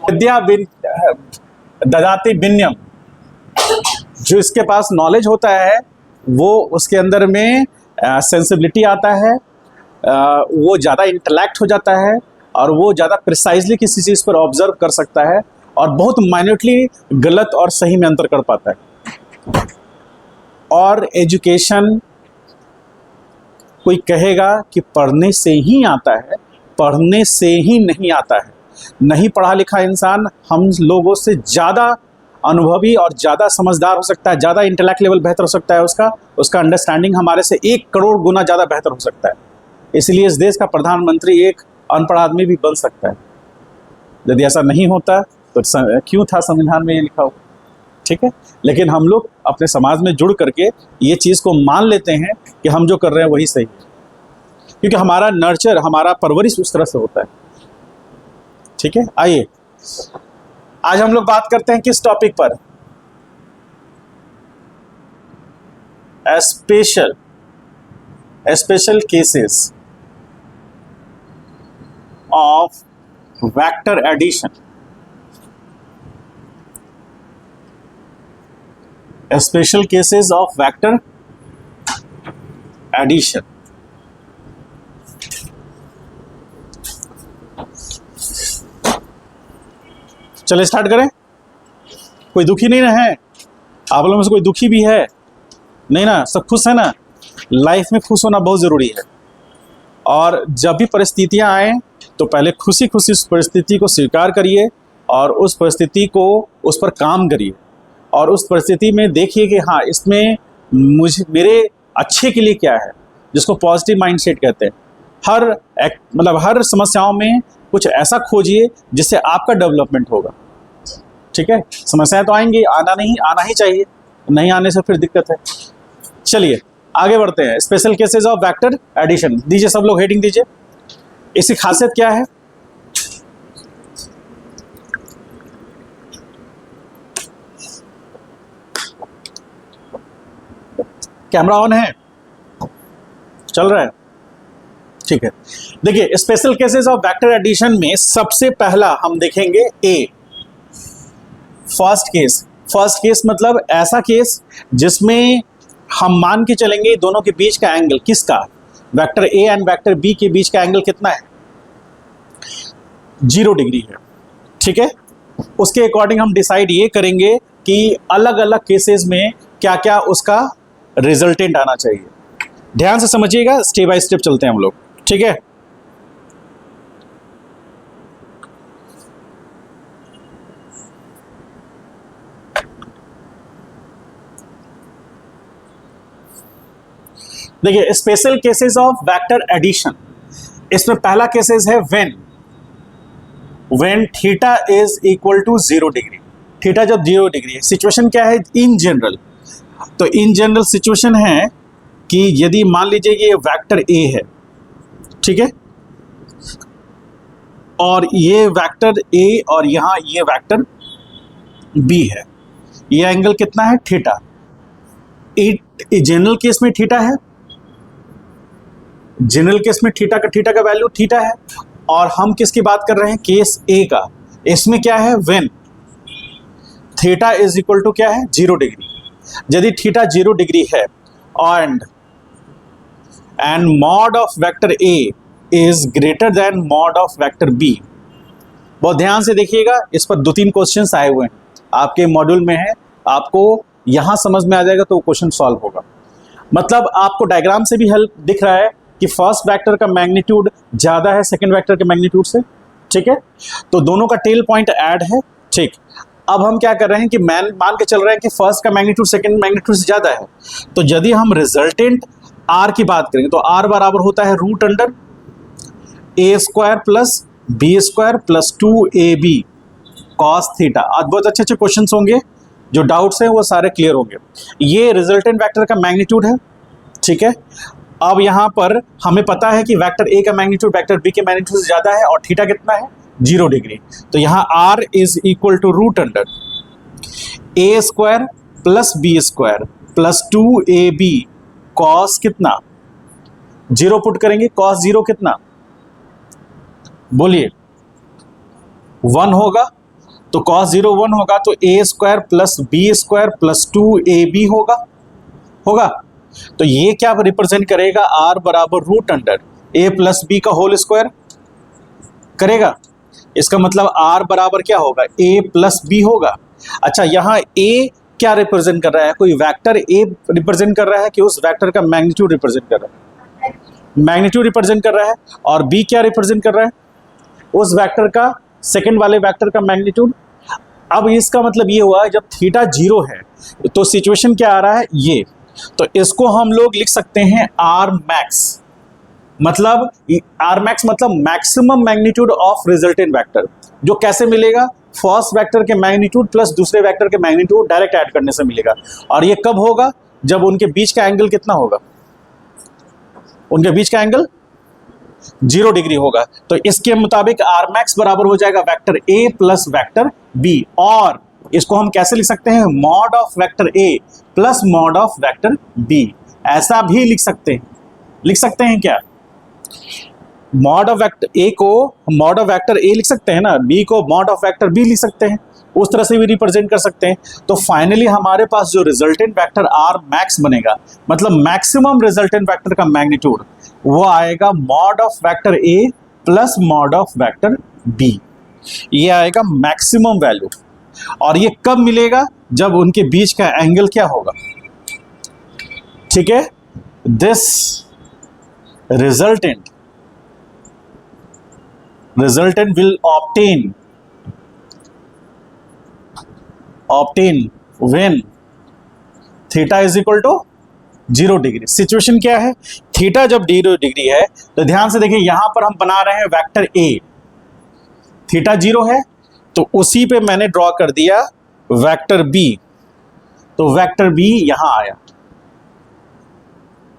विद्या ददाति विनयम, जो इसके पास नॉलेज होता है वो उसके अंदर में सेंसिबिलिटी आता है, वो ज़्यादा इंटेलेक्ट हो जाता है और वो ज़्यादा प्रिसाइजली किसी चीज़ पर ऑब्जर्व कर सकता है और बहुत माइन्यूटली गलत और सही में अंतर कर पाता है। और एजुकेशन, कोई कहेगा कि पढ़ने से ही आता है, पढ़ने से ही नहीं आता है। नहीं पढ़ा लिखा इंसान हम लोगों से ज़्यादा अनुभवी और ज़्यादा समझदार हो सकता है, ज़्यादा इंटेलेक्ट लेवल बेहतर हो सकता है, उसका अंडरस्टैंडिंग हमारे से 1 करोड़ गुना ज़्यादा बेहतर हो सकता है। इसलिए इस देश का प्रधानमंत्री एक अनपढ़ आदमी भी बन सकता है। यदि ऐसा नहीं होता तो क्यों था संविधान में ये लिखा हो, ठीक है। लेकिन हम लोग अपने समाज में जुड़ करके ये चीज़ को मान लेते हैं कि हम जो कर रहे हैं वही सही है, क्योंकि हमारा नर्चर, हमारा परवरिश उस तरह से होता है, ठीक है। आइए आज हम लोग बात करते हैं किस टॉपिक पर, special cases of vector addition. Special cases of vector addition. चलिए स्टार्ट करें। कोई दुखी नहीं ना है? आप लोगों में से कोई दुखी भी है? नहीं ना, सब खुश है ना? लाइफ में खुश होना बहुत ज़रूरी है। और जब भी परिस्थितियां आए तो पहले खुशी खुशी उस परिस्थिति को स्वीकार करिए और उस परिस्थिति को, उस पर काम करिए और उस परिस्थिति में देखिए कि हाँ, इसमें मेरे अच्छे के लिए क्या है, जिसको पॉजिटिव माइंडसेट कहते हैं। हर समस्याओं में कुछ ऐसा खोजिए जिससे आपका डेवलपमेंट होगा, ठीक है। समस्याएं तो आएंगी, आना ही चाहिए, नहीं आने से फिर दिक्कत है। चलिए आगे बढ़ते हैं। Special cases of vector addition. दीजिए सब लोग हेडिंग दीजिए। इसकी खासियत क्या है? कैमरा ऑन है? चल रहा है? ठीक है। देखिए special cases of vector addition में सबसे पहला हम देखेंगे ए, फर्स्ट केस मतलब ऐसा केस जिसमें हम मान के चलेंगे दोनों के बीच का एंगल, किसका, vector A and vector b के बीच का एंगल कितना है? 0 डिग्री है, ठीक है। उसके अकॉर्डिंग हम डिसाइड ये करेंगे कि अलग अलग केसेस में क्या क्या उसका रिजल्टेंट आना चाहिए। ध्यान से समझिएगा, स्टेप बाय स्टेप चलते हैं हम लोग, ठीक है। देखिए special cases of vector addition, इसमें पहला केसेस है when theta is equal to 0 degree. Theta जब 0 डिग्री है, सिचुएशन क्या है इन जनरल? तो इन जनरल सिचुएशन है कि यदि मान लीजिए कि ये वेक्टर ए है, ठीक है, और ये वेक्टर ए और यहां ये वेक्टर बी है, ये एंगल कितना है? थीटा। जनरल केस में थीटा है, जनरल केस में थीटा का वैल्यू थीटा है। और हम किसकी बात कर रहे हैं? केस ए का। इसमें क्या है? When theta is equal to क्या है? 0 डिग्री। यदि थीटा 0 डिग्री है and mod of vector A is greater than mod of vector b. बहुत ध्यान से देखिएगा, इस पर 2-3 क्वेश्चंस आए हुए हैं आपके मॉड्यूल में है, आपको यहां समझ में आ जाएगा तो क्वेश्चन सॉल्व होगा। मतलब आपको डायग्राम से भी हेल्प दिख रहा है कि फर्स्ट वेक्टर का मैग्नीट्यूड ज्यादा है सेकंड वेक्टर के मैग्नीट्यूड से, ठीक है। तो दोनों का टेल पॉइंट ऐड है, ठीक। अब हम क्या कर रहे हैं कि मान के चल रहे हैं कि फर्स्ट का मैग्नीट्यूड सेकंड मैग्नीट्यूड से ज्यादा है। तो यदि हम रिजल्टेंट आर की बात करेंगे तो आर बराबर होता है रूट अंडर ए square plus B square plus 2ab cos theta. आज बहुत अच्छे अच्छे क्वेश्चन होंगे, जो डाउट्स हैं वो सारे क्लियर होंगे। ये रिजल्टेंट वेक्टर का मैग्नीट्यूड है, ठीक है। अब यहाँ पर हमें पता है कि वेक्टर ए का मैग्नीट्यूड वेक्टर बी के मैग्नीट्यूड से ज्यादा है और थीटा कितना है? 0 डिग्री। तो यहाँ r is equal to root under A square plus B square plus 2ab cos कितना? 0 पुट करेंगे, कॉस 0 कितना? बोलिए 1 होगा, तो cos 0 1 होगा, तो a square plus B square plus 2ab होगा। तो ये क्या रिप्रेजेंट करेगा, r बराबर root under a plus b का होल स्क्वायर करेगा। इसका मतलब r बराबर क्या होगा, a प्लस बी होगा। अच्छा, यहाँ a क्या रिप्रेजेंट कर रहा है, कोई वेक्टर a रिप्रेजेंट कर रहा है कि उस वेक्टर का मैग्नीट्यूड रिप्रेजेंट कर रहा है, मैग्नीट्यूड रिप्रेजेंट कर रहा है। और b क्या रिप्रेजेंट कर रहा है, उस वेक्टर का, सेकंड वाले वेक्टर का मैग्नीट्यूड। अब इसका मतलब ये हुआ जब थीटा 0 है तो सिचुएशन क्या आ रहा है ये, तो इसको हम लोग लिख सकते हैं आर मैक्स, मतलब आर मैक्स मतलब maximum magnitude of resultant vector, जो कैसे मिलेगा, फर्स्ट वेक्टर के मैग्नीट्यूड प्लस दूसरे वेक्टर के मैग्नीट्यूड डायरेक्ट ऐड करने से मिलेगा। और ये कब होगा, जब उनके बीच का एंगल कितना होगा, उनके बीच का एंगल 0 डिग्री होगा। तो इसके मुताबिक आर मैक्स बराबर हो जाएगा vector A plus vector B, और इसको हम कैसे लिख सकते हैं, mod of vector A plus mod of vector B, ऐसा भी लिख सकते हैं क्या, मॉड ऑफ वेक्टर ए को मॉड ऑफ वेक्टर ए लिख सकते हैं ना, बी को मॉड ऑफ वेक्टर बी लिख सकते हैं, उस तरह से भी रिप्रेजेंट कर सकते हैं। तो फाइनली हमारे पास जो रिजल्टेंट वेक्टर आर मैक्स बनेगा, मतलब मैक्सिमम रिजल्टेंट वेक्टर का मैग्नीट्यूड, वो आएगा mod of vector A plus mod of vector B, ये आएगा मैक्सिमम वैल्यू। और ये कब मिलेगा, जब उनके बीच का एंगल क्या होगा, ठीक है। This resultant will obtain when theta is equal to 0 degree. Situation क्या है, थीटा जब 0 डिग्री है, तो ध्यान से देखिए यहां पर हम बना रहे हैं वेक्टर ए, थीटा 0 है तो उसी पे मैंने ड्रॉ कर दिया वेक्टर बी, तो वेक्टर बी यहां आया,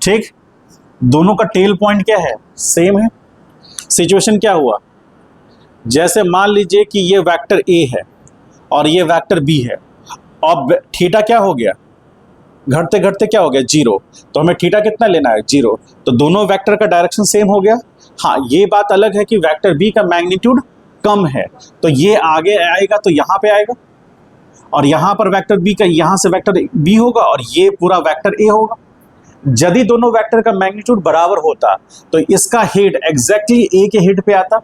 ठीक। दोनों का टेल पॉइंट क्या है, सेम है। सिचुएशन क्या हुआ, जैसे मान लीजिए कि ये वेक्टर ए है और ये वेक्टर बी है, अब थीटा क्या हो गया, घटते घटते क्या हो गया, 0, तो हमें थीटा कितना लेना है, 0, तो दोनों वेक्टर का डायरेक्शन सेम हो गया। हाँ, ये बात अलग है कि वेक्टर बी का मैग्नीट्यूड कम है, तो ये आगे आएगा तो यहाँ पे आएगा, और यहाँ पर वेक्टर बी का, यहाँ से वेक्टर बी होगा और ये पूरा वेक्टर ए होगा। यदि दोनों वेक्टर का मैग्नीट्यूड बराबर होता तो इसका हेड एग्जैक्टली ए के हेड पे आता,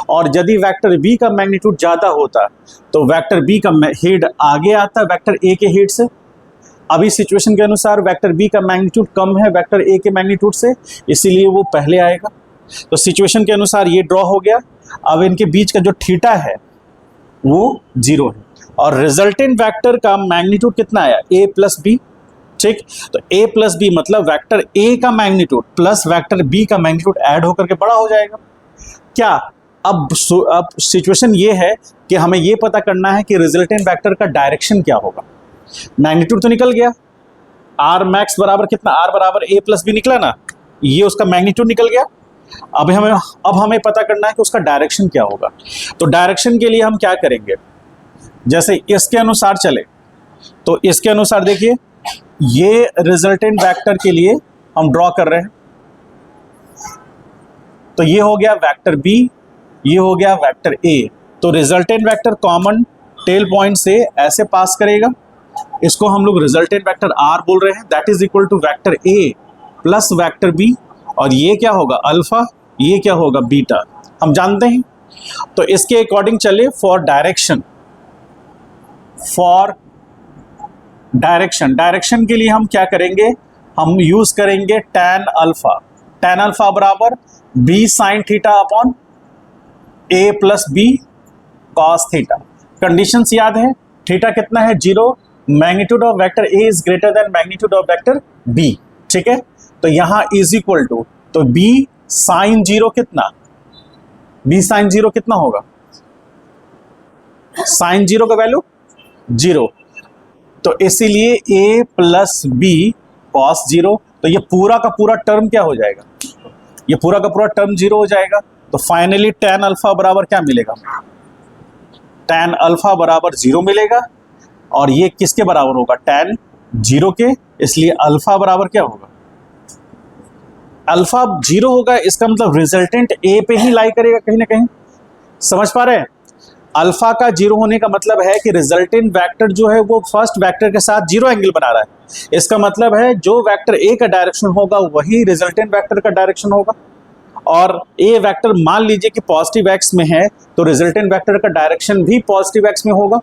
और यदि वेक्टर बी का मैग्नीट्यूड ज़्यादा होता तो वेक्टर बी का हेड आगे आता वेक्टर ए के हेड से। अभी सिचुएशन के अनुसार वेक्टर बी का मैग्नीट्यूड कम है वेक्टर ए के मैग्नीट्यूड से, इसीलिए वो पहले आएगा। तो सिचुएशन के अनुसार ये ड्रॉ हो गया। अब इनके बीच का जो थीटा है वो 0 है, और रिजल्टेंट वेक्टर का मैग्नीट्यूड कितना आया, ए प्लस बी, ठीक। तो a प्लस बी मतलब वेक्टर a का मैग्नीट्यूड प्लस वेक्टर b का मैग्नीट्यूड ऐड होकर के बड़ा हो जाएगा क्या। अब सिचुएशन ये है कि हमें ये पता करना है कि रिजल्टेंट वेक्टर का डायरेक्शन क्या होगा। मैग्नीट्यूड तो निकल गया, r मैक्स बराबर कितना, r बराबर a प्लस बी निकला ना, ये उसका मैग्नीट्यूड निकल गया। अब हमें पता करना है कि उसका डायरेक्शन क्या होगा। तो डायरेक्शन के लिए हम क्या करेंगे, जैसे इसके अनुसार चले तो इसके अनुसार देखिए, ये रिजल्टेंट वेक्टर के लिए हम ड्रॉ कर रहे हैं, तो ये हो गया वेक्टर बी, ये हो गया वेक्टर ए। तो resultant vector common tail point से ऐसे पास करेगा, इसको हम लोग रिजल्टेंट वेक्टर आर बोल रहे हैं, that is equal to vector A plus vector B, और ये क्या होगा अल्फा, ये क्या होगा बीटा, हम जानते हैं। तो इसके अकॉर्डिंग चले फॉर डायरेक्शन के लिए हम क्या करेंगे, हम यूज करेंगे tan अल्फा बराबर b sine theta upon a plus B cos theta. Conditions याद है, थीटा कितना है 0, magnitude of vector a is greater than magnitude of vector b, ठीक है। तो यहाँ इज इक्वल टू, तो b साइन 0 कितना, b साइन 0 कितना होगा, साइन 0 का वैल्यू 0, तो इसीलिए a प्लस बी कॉस 0, तो ये पूरा का पूरा टर्म क्या हो जाएगा, ये पूरा का पूरा टर्म 0 हो जाएगा। तो फाइनली tan अल्फा बराबर क्या मिलेगा, tan अल्फा बराबर 0 मिलेगा, और ये किसके बराबर होगा, tan 0 के, इसलिए अल्फा बराबर क्या होगा, अल्फा 0 होगा। इसका मतलब रिजल्टेंट a पे ही लाई करेगा कहीं ना कहीं, समझ पा रहे हैं। अल्फा का जीरो होने का मतलब है कि रिजल्टेंट वेक्टर जो है वो फर्स्ट वेक्टर के साथ जीरो एंगल बना रहा है। इसका मतलब है जो वेक्टर ए का डायरेक्शन होगा वही रिजल्टेंट वेक्टर का डायरेक्शन होगा, और ए वेक्टर मान लीजिए कि पॉजिटिव एक्स में है तो रिजल्टेंट वेक्टर का डायरेक्शन भी पॉजिटिव एक्स में होगा।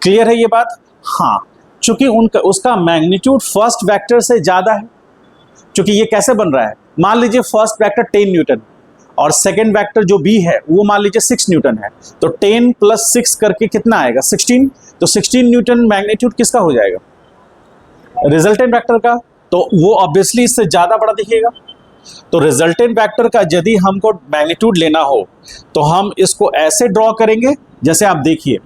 क्लियर है ये बात? हाँ, चूंकि उनका उसका मैग्नीट्यूड फर्स्ट वेक्टर से ज्यादा है। चूंकि ये कैसे बन रहा है, मान लीजिए फर्स्ट वेक्टर 10 न्यूटन और सेकेंड वेक्टर जो बी है वो मान लीजिए 6 न्यूटन है, तो 10 + 6 करके कितना आएगा 16। तो 16 न्यूटन मैग्नीट्यूड किसका हो जाएगा, रिजल्टेंट वेक्टर का, तो वो ऑब्वियसली इससे ज्यादा बड़ा दिखेगा। तो रिजल्टेंट वेक्टर का यदि हमको मैग्नीट्यूड लेना हो तो हम इसको ऐसे ड्रॉ करेंगे, जैसे आप देखिए,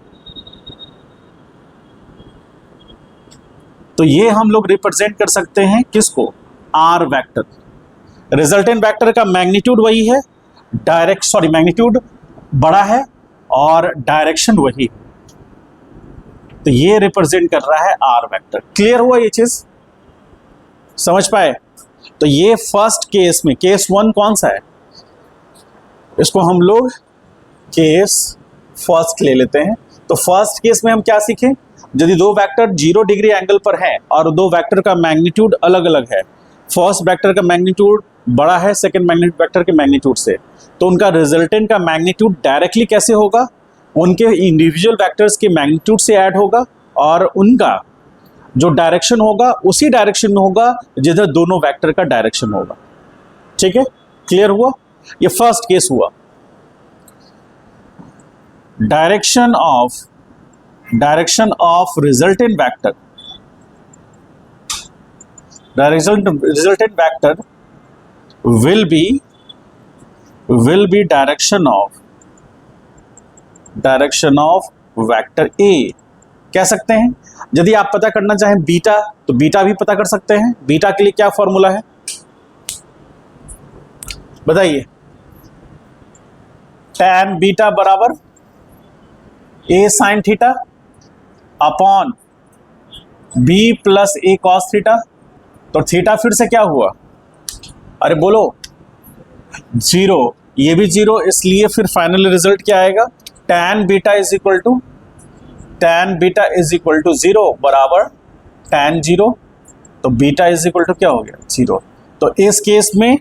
तो ये हम लोग रिप्रेजेंट कर सकते हैं किसको, आर वेक्टर। रिजल्टेंट वेक्टर का मैग्नीट्यूड वही है, मैग्नीट्यूड बड़ा है और डायरेक्शन वही, तो ये रिप्रेजेंट कर रहा है आर वेक्टर। क्लियर हुआ ये चीज, समझ पाए? तो ये फर्स्ट केस में, केस 1 कौन सा है, इसको हम लोग केस फर्स्ट ले लेते हैं। तो फर्स्ट केस में हम क्या सीखें, यदि दो वेक्टर 0 डिग्री एंगल पर हैं और दो वेक्टर का मैग्नीट्यूड अलग अलग है, फर्स्ट वेक्टर का मैग्नीट्यूड बड़ा है सेकंड वेक्टर के मैग्नीट्यूड से, तो उनका रिजल्टेंट का मैग्नीट्यूड डायरेक्टली कैसे होगा, उनके इंडिविजुअल वेक्टर्स के मैग्नीट्यूड से ऐड होगा और उनका जो डायरेक्शन होगा उसी डायरेक्शन में होगा जिधर दोनों वेक्टर का डायरेक्शन होगा। ठीक है, क्लियर हुआ? ये फर्स्ट केस हुआ। Direction of resultant vector, resultant vector will be direction of vector A कह सकते हैं। यदि आप पता करना चाहें बीटा, तो बीटा भी पता कर सकते हैं। बीटा के लिए क्या फॉर्मूला है बताइए, tan बीटा बराबर A sin theta upon B + A cos theta. तो थीटा फिर से क्या हुआ, अरे बोलो 0, ये भी 0, इसलिए फिर फाइनल रिजल्ट क्या आएगा, tan beta is equal to 0 बराबर tan 0, तो बीटा इज इक्वल टू क्या हो गया 0। तो इस केस में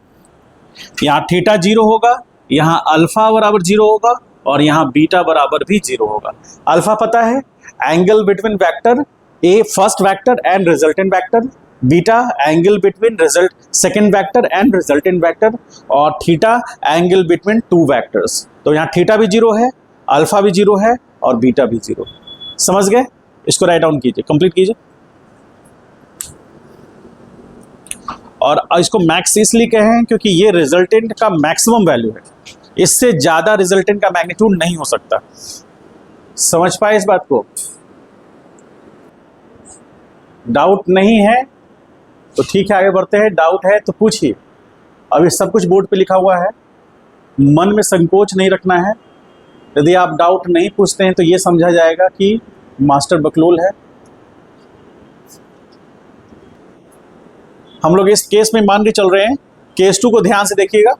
यहाँ थीटा 0 होगा, यहाँ अल्फा बराबर 0 होगा और यहाँ बीटा बराबर भी 0 होगा। अल्फा पता है, angle between vector A first vector and resultant vector, beta angle between second vector and resultant vector, और theta angle between two vectors. तो यहाँ थीटा भी 0 है, अल्फा भी 0 है और बीटा भी 0 है। समझ गए? इसको राइट डाउन कीजिए, कंप्लीट कीजिए। और इसको मैक्स इसलिए कहें क्योंकि ये रिजल्टेंट का मैक्सिमम वैल्यू है, इससे ज्यादा रिजल्टेंट का मैग्नीट्यूड नहीं हो सकता। समझ पाए इस बात को? डाउट नहीं है तो ठीक है, आगे बढ़ते हैं। डाउट है तो पूछिए। अभी सब कुछ बोर्ड पे लिखा हुआ है, मन में संकोच नहीं रखना है। यदि आप डाउट नहीं पूछते हैं तो ये समझा जाएगा कि मास्टर बकलोल है। हम लोग इस केस में मान के चल रहे हैं। केस 2 को ध्यान से देखिएगा।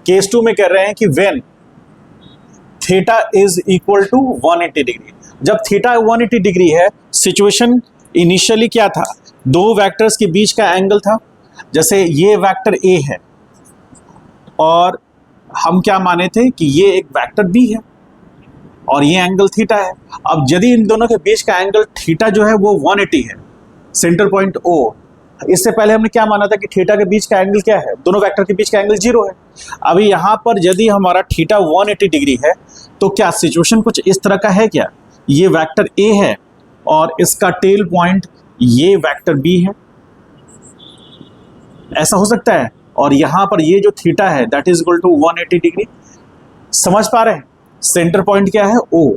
केस 2 में कह रहे हैं कि when theta is equal to 180 degree. जब थीटा 180 डिग्री है, सिचुएशन इनिशियली क्या था, दो वेक्टर्स के बीच का एंगल था। जैसे ये वेक्टर ए है और हम क्या माने थे कि ये एक वेक्टर बी है और ये एंगल थीटा है। अब यदि इन दोनों के बीच का एंगल थीटा जो है वो 180 है, सेंटर पॉइंट O, इससे पहले हमने क्या माना था कि थीटा के बीच का एंगल क्या है, दोनों वेक्टर के बीच का एंगल 0 है। अभी यहाँ पर यदि हमारा थीटा 180 डिग्री है तो क्या सिचुएशन कुछ इस तरह का है क्या, ये वेक्टर A है और इसका टेल पॉइंट ये वेक्टर B है, ऐसा हो सकता है। और यहाँ पर ये जो थीटा है that is equal to 180 degree. समझ पा रहे हैं? सेंटर पॉइंट क्या है O।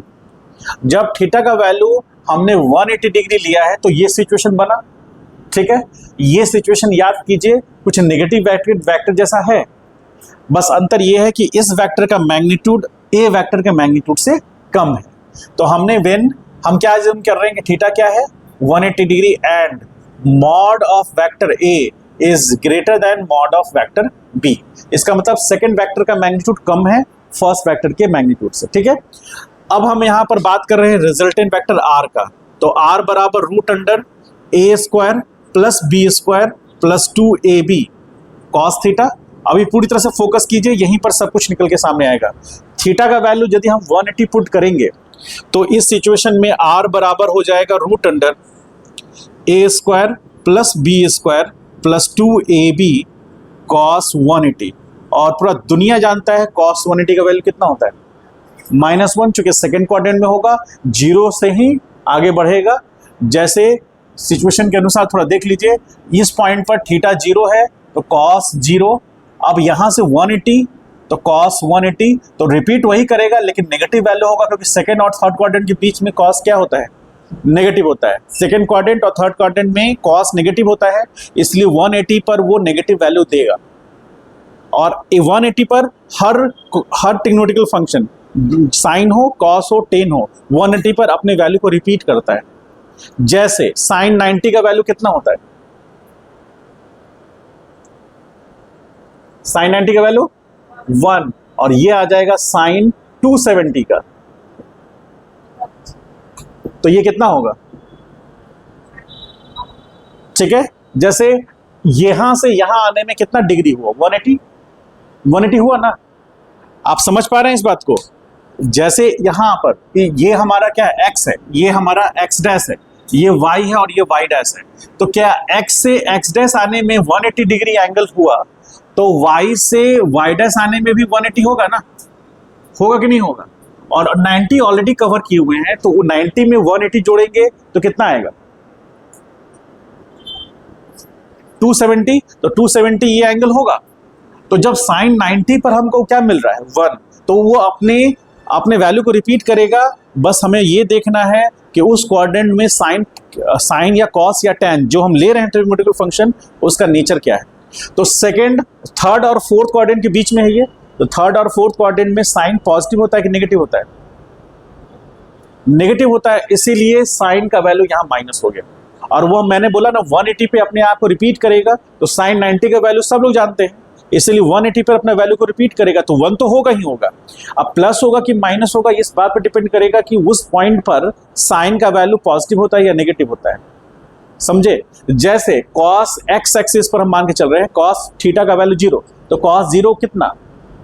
जब थीटा का वैल्यू हमने 180 डिग्री लिया है तो ये सिचुएशन बना, ठीक है। ये सिचुएशन याद कीजिए कुछ नेगेटिव वेक्टर जैसा है, बस अंतर ये है कि इस वेक्टर का मैग्नीट्यूड A वेक्टर के मैग्नीट्यूड से कम है। तो हम क्या अज्यूम कर रहे हैं कि थीटा क्या है 180 degree and mod of vector A is greater than mod of vector B। इसका मतलब सेकंड वेक्टर का मैग्नीट्यूड कम है फर्स्ट वेक्टर के मैग्नीट्यूड से, ठीक है। अब हम यहां पर बात कर रहे हैं रिजल्टेंट वेक्टर आर का। तो आर बराबर रूट अंडर ए square plus B square plus 2ab cos theta. अभी पूरी तरह से फोकस कीजिए, यहीं पर सब कुछ निकल के सामने आएगा। थीटा का वैल्यू यदि हम 180 पुट करेंगे तो इस सिचुएशन में आर बराबर हो जाएगा रूट अंडर ए square plus B square plus 2ab cos 180। और पूरा दुनिया जानता है कॉस 180 का वैल्यू कितना होता है, -1, चूंकि सेकेंड क्वाड्रेंट में होगा, जीरो से ही आगे बढ़ेगा। जैसे सिचुएशन के अनुसार थोड़ा देख लीजिए, इस पॉइंट पर थीटा 0 है तो कॉस 0, अब यहां से 180 तो कॉस 180, तो रिपीट वही करेगा लेकिन नेगेटिव वैल्यू होगा, क्योंकि सेकेंड और थर्ड क्वाड्रेंट के बीच में कॉस क्या होता है, नेगेटिव होता है। सेकेंड क्वाड्रेंट और थर्ड क्वाड्रेंट में कॉस नेगेटिव होता है, इसलिए 180 पर वो नेगेटिव वैल्यू देगा। और 180 पर हर ट्रिग्नोमेट्रिकल फंक्शन साइन हो, कॉस हो, टेन हो, 180 पर अपने वैल्यू को रिपीट करता है। जैसे साइन 90 का वैल्यू कितना होता है, साइन 90 का वैल्यू 1, और ये आ जाएगा साइन 270 का, तो ये कितना होगा, ठीक है। जैसे यहां से यहां आने में कितना डिग्री हुआ, 180 हुआ ना। आप समझ पा रहे हैं इस बात को। जैसे यहां पर ये हमारा क्या है, x है, ये हमारा x डैश है, ये y है और ये y डैश है। तो क्या x से x डैश आने में 180 डिग्री एंगल हुआ, तो y से y डैश आने में भी 180 होगा ना, होगा कि नहीं होगा। और 90 ऑलरेडी कवर किए हुए हैं, तो 90 में 180 जोड़ेंगे तो कितना आएगा, 270, तो 270 ये एंगल होगा। तो जब साइन 90 पर हमको क्या मिल रहा है, 1, तो वो अपने वैल्यू को रिपीट करेगा। बस हमें ये देखना है कि उस क्वाड्रेंट में साइन या कॉस या टैन जो हम ले रहे हैं ट्रिग्नोमेट्रिकल फंक्शन, उसका नेचर क्या है। तो सेकंड, थर्ड और फोर्थ क्वाड्रेंट के बीच में है ये, तो थर्ड और फोर्थ क्वाड्रेंट में साइन पॉजिटिव होता है कि नेगेटिव होता है, नेगेटिव होता है, इसीलिए साइन का वैल्यू यहाँ माइनस हो गया। और वो मैंने बोला ना 180 पे अपने आप को रिपीट करेगा, तो साइन 90 का वैल्यू सब लोग जानते हैं, इसलिए 180 पर अपने वैल्यू को रिपीट करेगा, तो 1 तो होगा ही होगा। अब प्लस होगा कि माइनस होगा, इस बात पर डिपेंड करेगा कि उस पॉइंट पर साइन का वैल्यू पॉजिटिव होता है या नेगेटिव होता है, समझे। जैसे कॉस एक्स एक्सिस पर हम मान के चल रहे हैं, कॉस थीटा का वैल्यू 0, तो कॉस 0 कितना,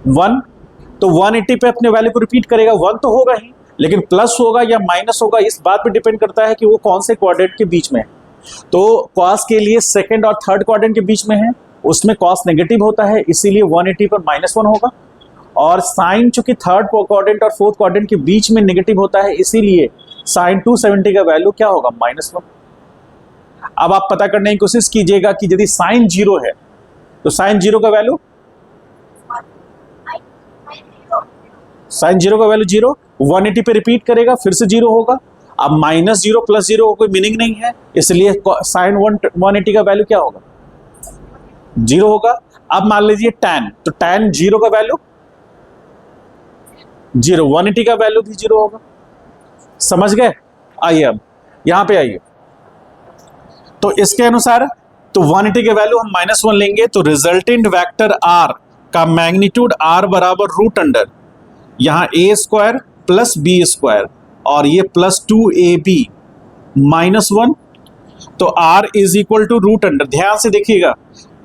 1, तो 180 पे अपने वैल्यू को रिपीट करेगा, 1 तो होगा ही, लेकिन प्लस होगा या माइनस होगा, इस बात पे डिपेंड करता है कि वो कौन से क्वाड्रेंट के बीच में है। तो कॉस के लिए सेकंड और थर्ड क्वाड्रेंट के बीच में है, उसमें कॉस नेगेटिव होता है, इसीलिए 180 पर -1 होगा। और साइन चूंकि थर्ड क्वाड्रेंट और फोर्थ क्वाड्रेंट के बीच में नेगेटिव होता है, इसीलिए साइन 270 का वैल्यू क्या होगा, -1। अब आप पता करने की कोशिश कीजिएगा कि यदि साइन 0 है तो साइन 0 का वैल्यू, साइन 0 का वैल्यू 0, 180 पे रिपीट करेगा, फिर से 0 होगा। अब -0 + 0 कोई मीनिंग नहीं है, इसलिए साइन 180 का वैल्यू क्या होगा, 0 होगा। अब मान लीजिए tan, तो tan 0 का वैल्यू 0, 180 का वैल्यू भी 0 होगा, समझ गए। आइए अब यहां पे आइए, तो इसके अनुसार तो 180 के वैल्यू हम -1 लेंगे, तो रिजल्टेंट वेक्टर r का मैग्नीट्यूड r बराबर रूट अंडर यहां a square plus b square और ये प्लस 2ab -1, तो r is equal to root under, ध्यान से देखिएगा,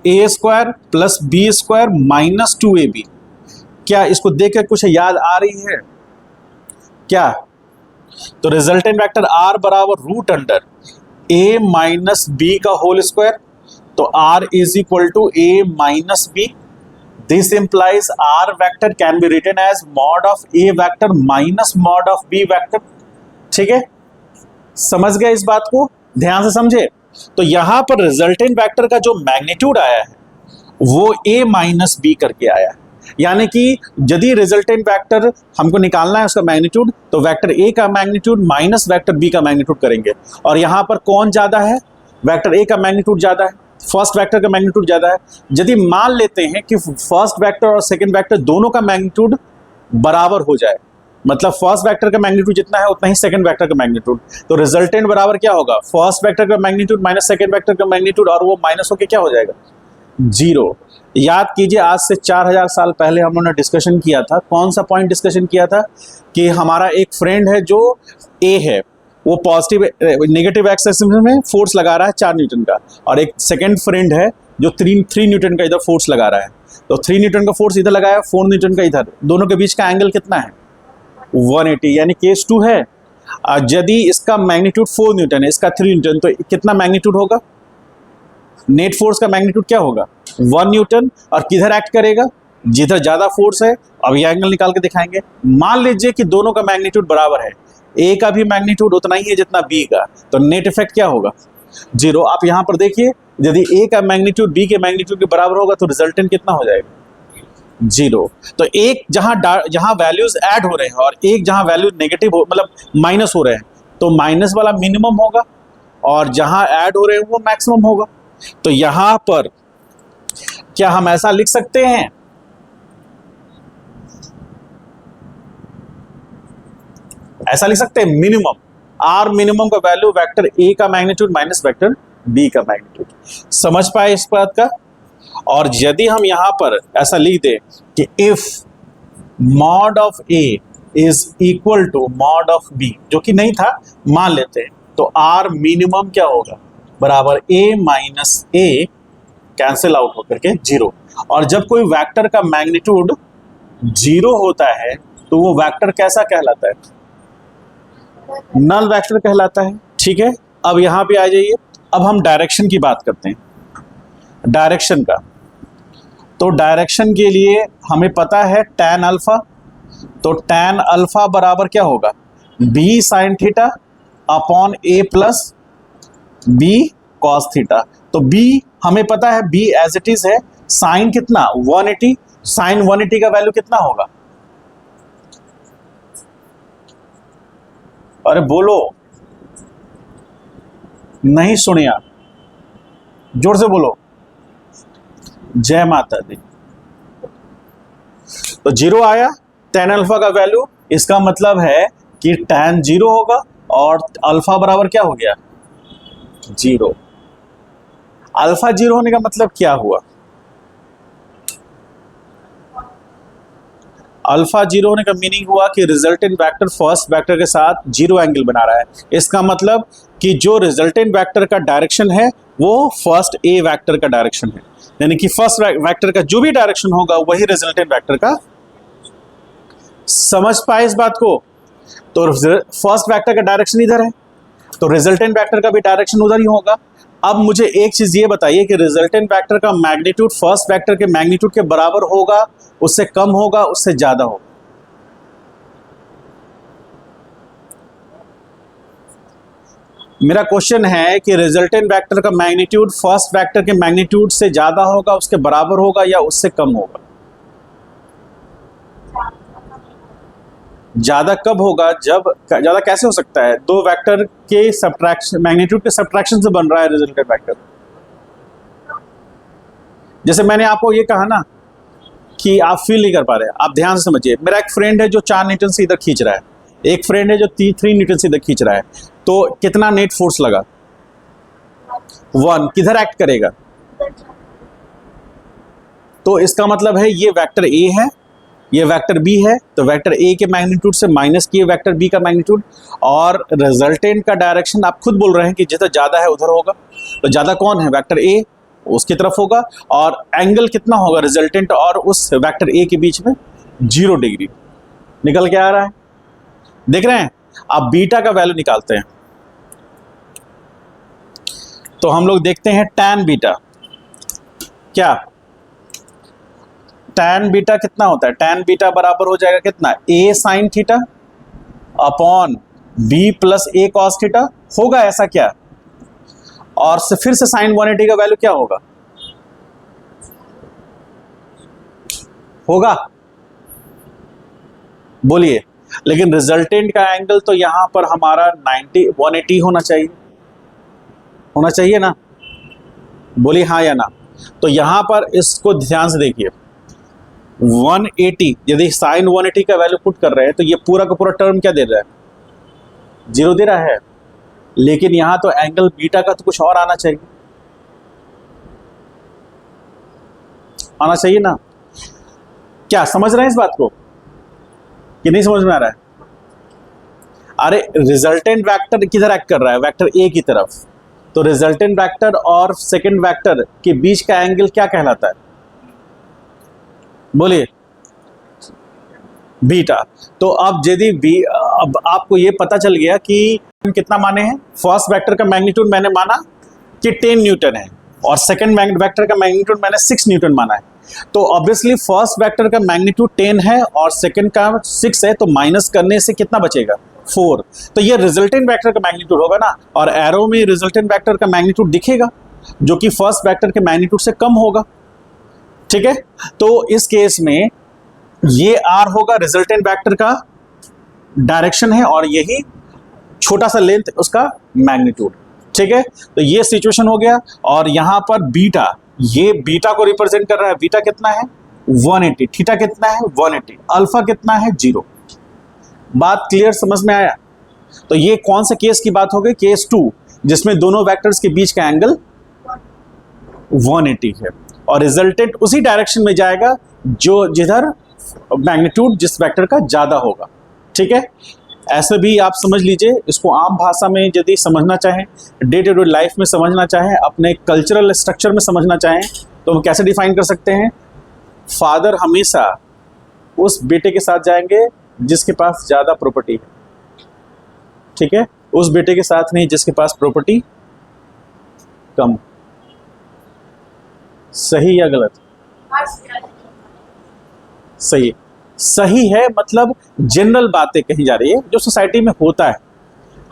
a square plus b square minus 2ab। क्या इसको देखकर कुछ याद आ रही है क्या। तो रिजल्टेंट वेक्टर r बराबर root under a minus b का होल स्क्वायर, तो r is equal to a minus b। This implies r vector can be written as mod of a vector minus mod of b vector, ठीक है। समझ गए इस बात को, ध्यान से समझे। तो यहां पर रिजल्टेंट वेक्टर का जो मैग्नीट्यूड आया है वो a माइनस b करके आया है, यानी कि यदि रिजल्टेंट वेक्टर हमको निकालना है उसका मैग्नीट्यूड, तो वेक्टर a का मैग्नीट्यूड माइनस वेक्टर b का मैग्नीट्यूड करेंगे। और यहां पर कौन ज्यादा है, वेक्टर a का मैग्नीट्यूड ज्यादा है, फर्स्ट वेक्टर का मैग्नीट्यूड ज्यादा है। यदि मान लेते हैं कि फर्स्ट वेक्टर और सेकंड वेक्टर दोनों का मैग्नीट्यूड बराबर हो जाए, मतलब फर्स्ट वेक्टर का मैग्नीट्यूड जितना है उतना ही सेकंड वेक्टर का मैग्नीट्यूड, तो रिजल्टेंट बराबर क्या होगा, फर्स्ट वेक्टर का मैग्नीट्यूड माइनस सेकंड वेक्टर का मैग्नीट्यूड, और वो माइनस होके क्या हो जाएगा, 0। याद कीजिए, आज से 4000 साल पहले हम लोगों ने डिस्कशन किया था। कौन सा पॉइंट डिस्कशन किया था? कि हमारा एक फ्रेंड है जो ए है, वो पॉजिटिव नेगेटिव एक्स एक्सिस में फोर्स लगा रहा है 4 न्यूटन का, और एक सेकंड फ्रेंड है जो 3 न्यूटन का इधर फोर्स लगा रहा है। तो 3 न्यूटन का फोर्स इधर लगाया, 4 न्यूटन का इधर, दोनों के बीच का एंगल कितना है? 180, यानी केस 2 है। यदि इसका मैग्नीट्यूड 4 न्यूटन है, इसका 3 न्यूटन, तो कितना मैग्नीट्यूड होगा? नेट फोर्स का मैग्नीट्यूड क्या होगा? 1 न्यूटन। और किधर एक्ट करेगा? जिधर ज्यादा फोर्स है। अब ये एंगल निकाल के दिखाएंगे। मान लीजिए कि दोनों का मैग्नीट्यूड बराबर है, ए का भी मैग्नीट्यूड उतना ही है जितना बी का, तो नेट इफेक्ट क्या होगा? 0। आप यहां पर देखिए, यदि ए का मैग्नीट्यूड बी के मैग्नीट्यूड के बराबर होगा तो रिजल्टेंट कितना हो जाएगा? 0। तो एक जहां वैल्यूज ऐड हो रहे हैं और एक जहां वैल्यू नेगेटिव हो, मतलब माइनस हो रहे हैं, तो माइनस वाला मिनिमम होगा और जहां ऐड हो रहे हैं वो मैक्सिमम होगा। तो यहां पर क्या हम ऐसा लिख सकते हैं? ऐसा लिख सकते हैं, मिनिमम, आर मिनिमम का वैल्यू वेक्टर ए का मैग्नीट्यूड माइनस वेक्टर बी का मैग्नीट्यूड। समझ पाए इस बात का? और यदि हम यहां पर ऐसा लिख दें कि if mod of A is equal to mod of B, जो कि नहीं था, मान लेते हैं, तो आर मिनिमम क्या होगा? बराबर ए माइनस ए, कैंसिल आउट होकर के 0। और जब कोई वेक्टर का मैग्नीट्यूड 0 होता है तो वो वेक्टर कैसा कहलाता है? नल वेक्टर कहलाता है। ठीक है, अब यहां पे आ जाइए। अब हम डायरेक्शन की बात करते हैं, डायरेक्शन का। तो डायरेक्शन के लिए हमें पता है tan अल्फा, तो tan अल्फा बराबर क्या होगा? b sin theta upon a plus b cos theta. तो b हमें पता है, b एज इट इज है। साइन कितना? 180। साइन 180 का वैल्यू कितना होगा? अरे बोलो, नहीं सुनिया, जोर से बोलो। जय माता दी। तो 0 आया tan अल्फा का वैल्यू, इसका मतलब है कि tan 0 होगा और अल्फा बराबर क्या हो गया? 0। अल्फा 0 होने का मतलब क्या हुआ? अल्फा 0 होने का मीनिंग हुआ कि रिजल्टेंट वेक्टर फर्स्ट वेक्टर के साथ 0 एंगल बना रहा है। इसका मतलब कि जो रिजल्टेंट वेक्टर का डायरेक्शन है वो फर्स्ट ए वेक्टर का डायरेक्शन है, यानी कि फर्स्ट वेक्टर का जो भी डायरेक्शन होगा वही रिजल्टेंट वेक्टर का। समझ पाए इस बात को? तो फर्स्ट वेक्टर का डायरेक्शन इधर है, तो रिजल्टेंट वेक्टर का भी डायरेक्शन उधर ही होगा। अब मुझे एक चीज ये बताइए कि रिजल्टेंट वेक्टर का मैग्नीट्यूड फर्स्ट वेक्टर के मैग्नीट्यूड के बराबर होगा, उससे कम होगा, उससे ज्यादा होगा? मेरा क्वेश्चन है कि रिजल्टेंट वेक्टर का मैग्नीट्यूड फर्स्ट वेक्टर के मैग्नीट्यूड से ज्यादा होगा, उसके बराबर होगा, या उससे कम होगा? ज्यादा कब होगा? जब ज्यादा कैसे हो सकता है? दो वेक्टर के सब्ट्रैक्शन, मैग्नीट्यूड के सब्ट्रैक्शन से बन रहा है रिजल्टेंट वेक्टर। जैसे मैंने आपको ये कहा ना कि आप फील नहीं कर पा रहे, आप ध्यान से समझिए। मेरा एक फ्रेंड है जो 4 न्यूटन से इधर खींच रहा है, एक फ्रेंड है जो 3 न्यूटन से इधर खींच रहा है, तो कितना नेट फोर्स लगा? 1। किधर एक्ट करेगा? तो इसका मतलब है ये वेक्टर ए है, ये वेक्टर बी है, तो वेक्टर ए के मैग्नीट्यूड से माइनस किए वेक्टर बी का मैग्नीट्यूड, और रिजल्टेंट का डायरेक्शन आप खुद बोल रहे हैं कि जिधर ज्यादा है उधर होगा, तो ज्यादा कौन है? वेक्टर ए, उसकी तरफ होगा। और एंगल कितना होगा रिजल्टेंट और उस वेक्टर ए के बीच में? 0 डिग्री निकल के आ रहा है। देख रहे हैं? अब बीटा का वैल्यू निकालते हैं, तो हम लोग देखते हैं tan बीटा। क्या tan बीटा कितना होता है? tan बीटा बराबर हो जाएगा कितना? a sin theta upon b plus a cos theta. होगा ऐसा क्या? और फिर से sin 180 का वैल्यू क्या होगा? होगा, बोलिए। लेकिन रिजल्टेंट का एंगल तो यहां पर हमारा 180 होना चाहिए, होना चाहिए ना? बोलिए हाँ या ना। तो यहां पर इसको ध्यान से देखिए, 180, यदि sin 180 का वैल्यू पुट कर रहे हैं तो ये पूरा का पूरा टर्म क्या दे रहा है? 0 दे रहा है। लेकिन यहां तो एंगल बीटा का तो कुछ और आना चाहिए। आना चाहिए ना। क्या समझ रहे हैं इस बात को कि नहीं समझ में आ रहा है? अरे रिजल्टेंट वेक्टर किधर एक्ट कर रहा है? वेक्टर ए की तरफ। तो रिजल्टेंट वेक्टर और सेकंड वेक्टर के बीच का एंगल क्या कहलाता है? बोलिए, बीटा। तो अब यदि अब आपको ये पता चल गया कि कितना माने हैं, फर्स्ट वेक्टर का मैग्नीट्यूड मैंने माना कि 10 न्यूटन है और सेकंड वेक्टर का मैग्नीट्यूड मैंने 6 न्यूटन माना है। तो ऑब्वियसली फर्स्ट वेक्टर का मैग्नीट्यूड 10 है और सेकंड का 6 है, तो माइनस करने से कितना बचेगा? 4। तो ये रिजल्टेंट वेक्टर का मैग्नीट्यूड होगा ना, और एरो में रिजल्टेंट वेक्टर का मैग्नीट्यूड दिखेगा जो कि फर्स्ट वेक्टर के मैग्नीट्यूड से कम होगा। ठीक है, तो इस केस में ये r होगा रिजल्टेंट वेक्टर का डायरेक्शन है और यही छोटा सा लेंथ उसका मैग्नीट्यूड। ठीक है, तो ये सिचुएशन हो गया। और यहां पर बीटा, ये बीटा को रिप्रेजेंट कर रहा है। बीटा कितना है? 180। थीटा कितना है? 180। अल्फा कितना है? 0। बात क्लियर, समझ में आया? तो ये कौन से केस की बात हो गई? केस 2, जिसमें दोनों वेक्टर्स के बीच का एंगल 180 है और रिजल्टेंट उसी डायरेक्शन में जाएगा जो जिधर मैग्नीट्यूड जिस वेक्टर का ज्यादा होगा। ठीक है, ऐसे भी आप समझ लीजिए। इसको आम भाषा में यदि समझना चाहें, डे टू डे लाइफ में समझना चाहें, अपने कल्चरल स्ट्रक्चर में समझना चाहें, तो हम कैसे डिफाइन कर सकते हैं? फादर हमेशा उस बेटे के साथ जाएंगे जिसके पास ज्यादा प्रॉपर्टी है। ठीक है, उस बेटे के साथ नहीं जिसके पास प्रॉपर्टी कम। सही या गलत? सही। सही है, मतलब जनरल बातें कही जा रही है जो सोसाइटी में होता है।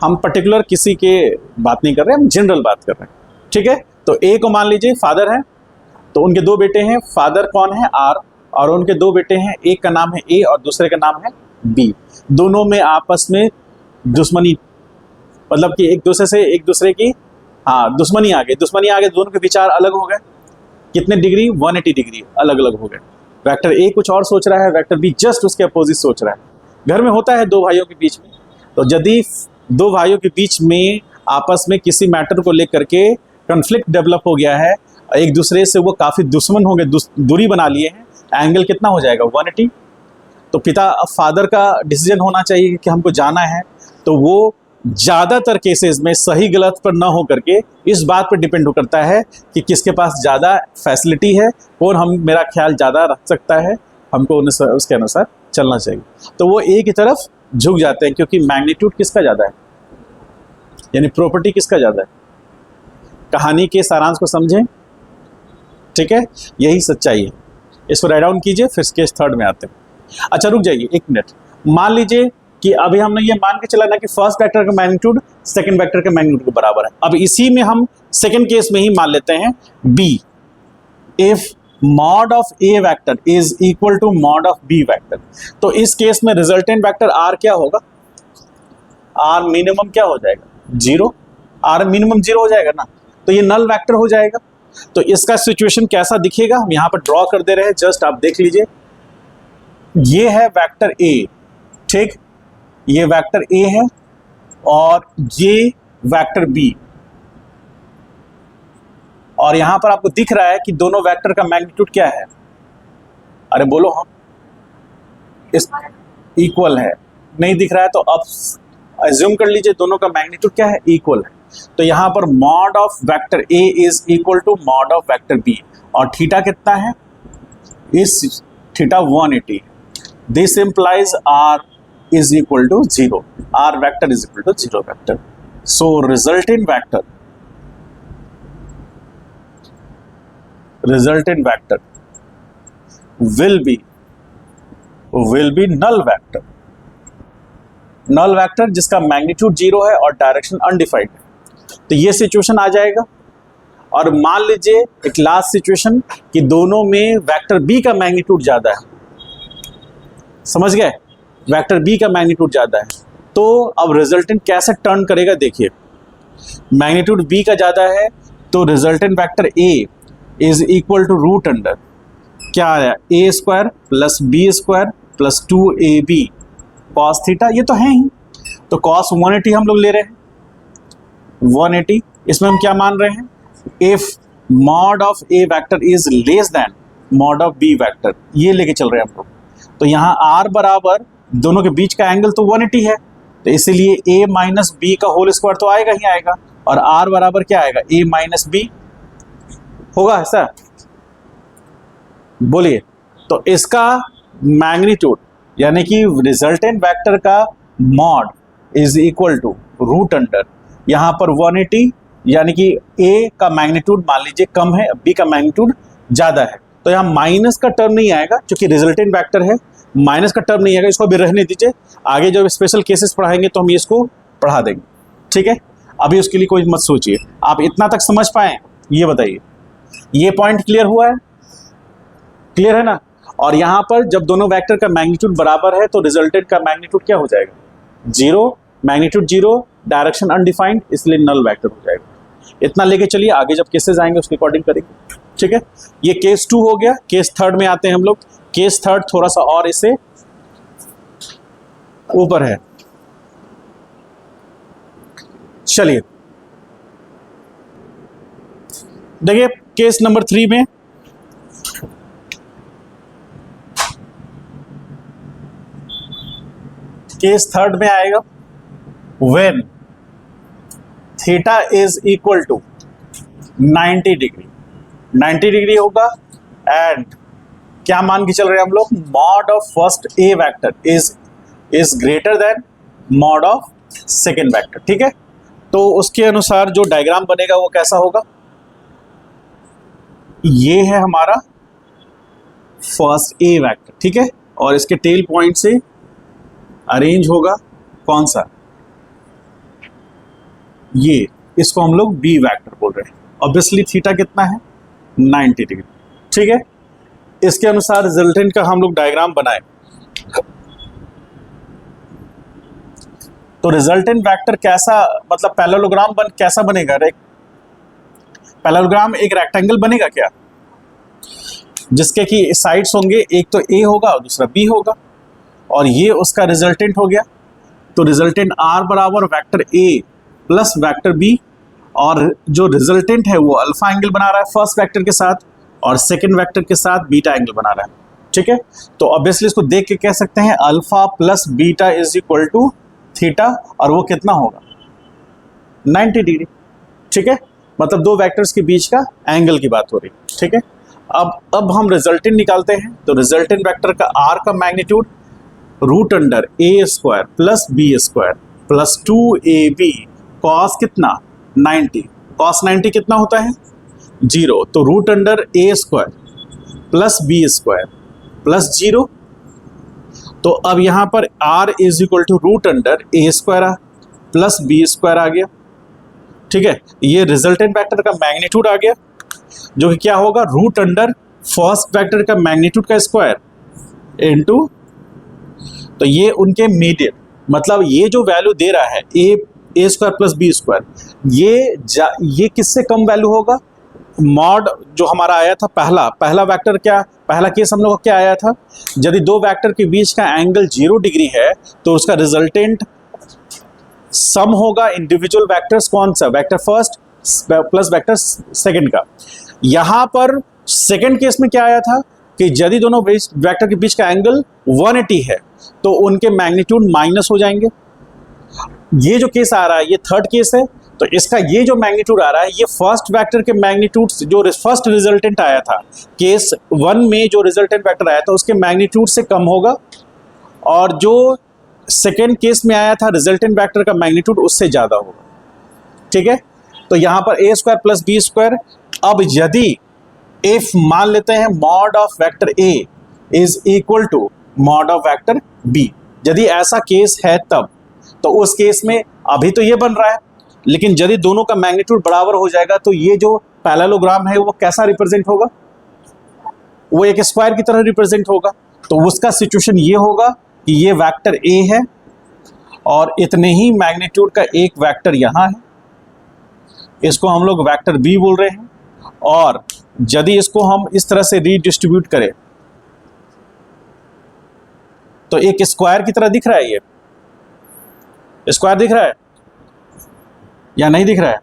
हम पर्टिकुलर किसी के बात नहीं कर रहे, हम जनरल बात कर रहे हैं। ठीक है, तो ए को मान लीजिए फादर है, तो उनके 2 बेटे हैं। फादर कौन है? आर, और उनके 2 बेटे हैं, एक का नाम है ए और दूसरे का नाम है बी। दोनों में आपस में दुश्मनी, मतलब कि एक दूसरे की दुश्मनी आ गई। दोनों के विचार अलग हो गए। कितने डिग्री? 180 डिग्री अलग अलग हो गए। वेक्टर ए कुछ और सोच रहा है, वेक्टर बी जस्ट उसके अपोजिट सोच रहा है। घर में होता है 2 भाइयों के बीच में, तो यदि 2 भाइयों के बीच में आपस में किसी मैटर को लेकर के कन्फ्लिक्ट डेवलप हो गया है, एक दूसरे से वो काफ़ी दुश्मन हो गए, दूरी बना लिए हैं, एंगल कितना हो जाएगा? 180। तो फादर का डिसीजन होना चाहिए कि हमको जाना है, तो वो ज़्यादातर केसेस में सही गलत पर ना हो करके इस बात पर डिपेंड करता है कि किसके पास ज़्यादा फैसिलिटी है, कौन मेरा ख्याल ज़्यादा रख सकता है, हमको उसके अनुसार चलना चाहिए। तो वो ए की तरफ झुक जाते हैं क्योंकि मैग्नीट्यूड किसका ज़्यादा है, यानी प्रॉपर्टी किसका ज़्यादा है। कहानी के सारांश को समझें। ठीक है, यही सच्चाई है। इसको राइट डाउन कीजिए, फिर केस 3 में आते हैं। अच्छा रुक जाइए 1 मिनट। मान लीजिए कि अभी हमने ये मान के चला ना कि फर्स्ट वेक्टर का मैग्नीट्यूड सेकंड वेक्टर के मैग्नीट्यूड के बराबर है। अब इसी में हम सेकंड केस में ही मान लेते हैं B, if mod of A vector is equal to mod of B vector. तो इस केस में रिजल्टेंट वेक्टर आर क्या होगा? आर मिनिमम क्या हो जाएगा? 0। आर मिनिमम 0 हो जाएगा ना, तो ये नल वेक्टर हो जाएगा। तो इसका सिचुएशन कैसा दिखेगा हम यहां पर ड्रॉ कर दे रहे हैं, जस्ट आप देख लीजिए। ये है वेक्टर ए, ठीक, ये वेक्टर ए है और ये वेक्टर बी, और यहां पर आपको दिख रहा है कि दोनों वेक्टर का मैग्नीट्यूड क्या है? अरे बोलो, हम इस इक्वल है। नहीं दिख रहा है तो अब अज्यूम कर लीजिए दोनों का मैग्नीट्यूड क्या है? इक्वल है। तो यहां पर mod of vector A is equal to mod of vector B, और थीटा कितना है? इस theta 180। This implies R is equal to 0. R vector is equal to 0 vector. So resultant vector will be null vector. Null vector जिसका magnitude 0 है और direction undefined है। तो ये सिचुएशन आ जाएगा। और मान लीजिए एक लास्ट सिचुएशन कि दोनों में वेक्टर बी का मैग्नीट्यूड ज्यादा है। समझ गए? वेक्टर बी का मैग्नीट्यूड ज्यादा है, तो अब रिजल्टेंट कैसे टर्न करेगा देखिए। मैग्नीट्यूड बी का ज्यादा है तो resultant vector A is equal to root under क्या आया? A square plus B square plus 2ab cos theta. ये तो है ही, तो कॉस 180 हम लोग ले रहे हैं। 180 इसमें हम क्या मान रहे हैं? If mod of A vector is less than mod of B vector, ये लेके चल रहे हैं हम लोग। तो यहाँ आर बराबर दोनों के बीच का एंगल तो 180 है, तो इसीलिए ए माइनस बी का होल स्क्वायर तो आएगा ही आएगा, और आर बराबर क्या आएगा, ए माइनस बी होगा ऐसा। बोलिए, तो इसका मैग्नीट्यूड यानी कि रिजल्टेंट वेक्टर का mod is equal to root under, यहाँ पर 180 यानी कि ए का मैग्नीट्यूड मान लीजिए कम है, बी का मैग्नीट्यूड ज़्यादा है, तो यहाँ माइनस का टर्म नहीं आएगा क्योंकि रिजल्टेंट वेक्टर है, माइनस का टर्म नहीं आएगा, इसको अभी रहने दीजिए, आगे जब स्पेशल केसेस पढ़ाएंगे तो हम इसको पढ़ा देंगे, ठीक है। अभी उसके लिए कोई मत सोचिए, आप इतना तक समझ पाए ये बताइए, ये पॉइंट क्लियर हुआ है, क्लियर है ना। और यहाँ पर जब दोनों वेक्टर का मैग्नीट्यूड बराबर है तो रिजल्टेंट का मैग्नीट्यूड क्या हो जाएगा, zero, magnitude zero, direction undefined, इसलिए नल वेक्टर हो जाएगा। इतना लेके चलिए, आगे जब केसेस आएंगे उसके अकॉर्डिंग करेंगे, ठीक है। ये केस 2 हो गया। केस 3 में आते हैं हम लोग। केस 3 थोड़ा सा और इससे ऊपर है, चलिए देखिए केस नंबर 3 में केस 3 में आएगा when theta is equal to 90 degree, 90 degree होगा, एंड क्या मान के चल रहे हैं हम लोग, mod of first A vector is greater than mod of second vector, ठीक है। तो उसके अनुसार जो डायग्राम बनेगा वो कैसा होगा, ये है हमारा फर्स्ट ए वेक्टर, ठीक है, और इसके टेल पॉइंट से अरेंज होगा कौन सा, ये, इसको हम लोग बी वेक्टर बोल रहे हैं। ऑब्वियसली थीटा कितना है, 90 डिग्री, ठीक है। इसके अनुसार रिजल्टेंट का हम लोग डायग्राम बनाए, तो रिजल्टेंट वेक्टर कैसा, मतलब पैरेललोग्राम कैसा बनेगा, पैरेललोग्राम एक रेक्टेंगल बनेगा क्या, जिसके कि साइड्स होंगे, एक तो ए होगा और दूसरा बी होगा, और ये उसका रिजल्टेंट हो गया। तो रिजल्टेंट आर बराबर vector A plus vector B, और जो रिजल्टेंट है वो अल्फा एंगल बना रहा है फर्स्ट वेक्टर के साथ और सेकंड वेक्टर के साथ बीटा एंगल बना रहा है, ठीक है। तो ऑब्वियसली इसको देख के कह सकते हैं alpha plus beta is equal to theta, और वो कितना होगा, 90 डिग्री, ठीक है। मतलब दो वेक्टर्स के बीच का एंगल की बात हो रही है, ठीक है। अब हम रिजल्टेंट निकालते हैं, तो रिजल्टेंट वेक्टर का आर का मैग्नीट्यूड रूट अंडर ए square plus B square plus 2ab cos कितना 90, कॉस 90 कितना होता है 0, तो रूट अंडर ए square plus B square plus 0। तो अब यहाँ पर r is equal to root under A square plus B square आ गया, ठीक है। ये रिजल्टेंट वेक्टर का मैग्नीट्यूड आ गया, जो कि क्या होगा, रूट अंडर फर्स्ट वेक्टर का मैग्नीट्यूड का स्क्वायर इनटू, तो ये उनके मीडियन, मतलब ये जो वैल्यू दे रहा है ए स्क्वायर प्लस बी स्क्वायर, ये किससे कम वैल्यू होगा, मॉड जो हमारा आया था पहला वेक्टर, क्या पहला केस हम लोग का क्या आया था, यदि दो वेक्टर के बीच का एंगल 0 डिग्री है तो उसका रिजल्टेंट सम होगा इंडिविजुअल वेक्टर्स, कौन सा, vector first plus vector second का। यहाँ पर सेकंड केस में क्या आया था कि यदि दोनों वेक्टर के बीच का एंगल 180 है तो उनके मैग्नीट्यूड माइनस हो जाएंगे। ये जो केस आ रहा है ये थर्ड केस है, तो इसका ये जो मैग्नीट्यूड आ रहा है ये फर्स्ट वेक्टर के मैग्नीट्यूड, जो फर्स्ट रिजल्टेंट आया था केस 1 में, जो रिजल्टेंट वेक्टर आया था उसके मैग्नीट्यूड से कम होगा, और जो सेकेंड केस में आया था रिजल्टेंट वेक्टर का मैग्नीट्यूड उससे ज़्यादा होगा, ठीक है। तो यहाँ पर A square plus B square, अब यदि इफ मान लेते हैं mod of vector A is equal to mod of vector B, यदि ऐसा केस है तब, तो उस केस में अभी तो ये बन रहा है, लेकिन यदि दोनों का मैग्नीट्यूड बराबर हो जाएगा तो ये जो पैरेललोग्राम है वो कैसा रिप्रेजेंट होगा, वो एक स्क्वायर की तरह रिप्रेजेंट होगा। तो उसका सिचुएशन ये होगा कि ये वेक्टर ए है और इतने ही मैग्नीट्यूड का एक वेक्टर यहाँ है, इसको हम लोग वेक्टर बी बोल रहे हैं, और यदि इसको हम इस तरह से रीडिस्ट्रीब्यूट करें तो एक स्क्वायर की तरह दिख रहा है, ये स्क्वायर दिख रहा है या नहीं दिख रहा है,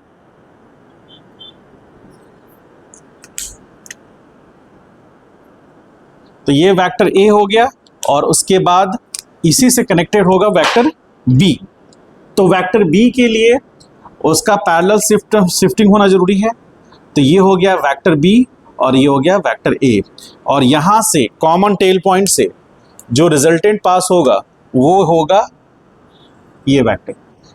तो ये वेक्टर ए हो गया और उसके बाद इसी से कनेक्टेड होगा वेक्टर बी। तो वेक्टर बी के लिए उसका पैरेलल शिफ्टिंग होना जरूरी है। तो ये हो गया वेक्टर बी और ये हो गया वेक्टर ए, और यहाँ से कॉमन टेल पॉइंट से जो रिजल्टेंट पास होगा वो होगा ये वेक्टर।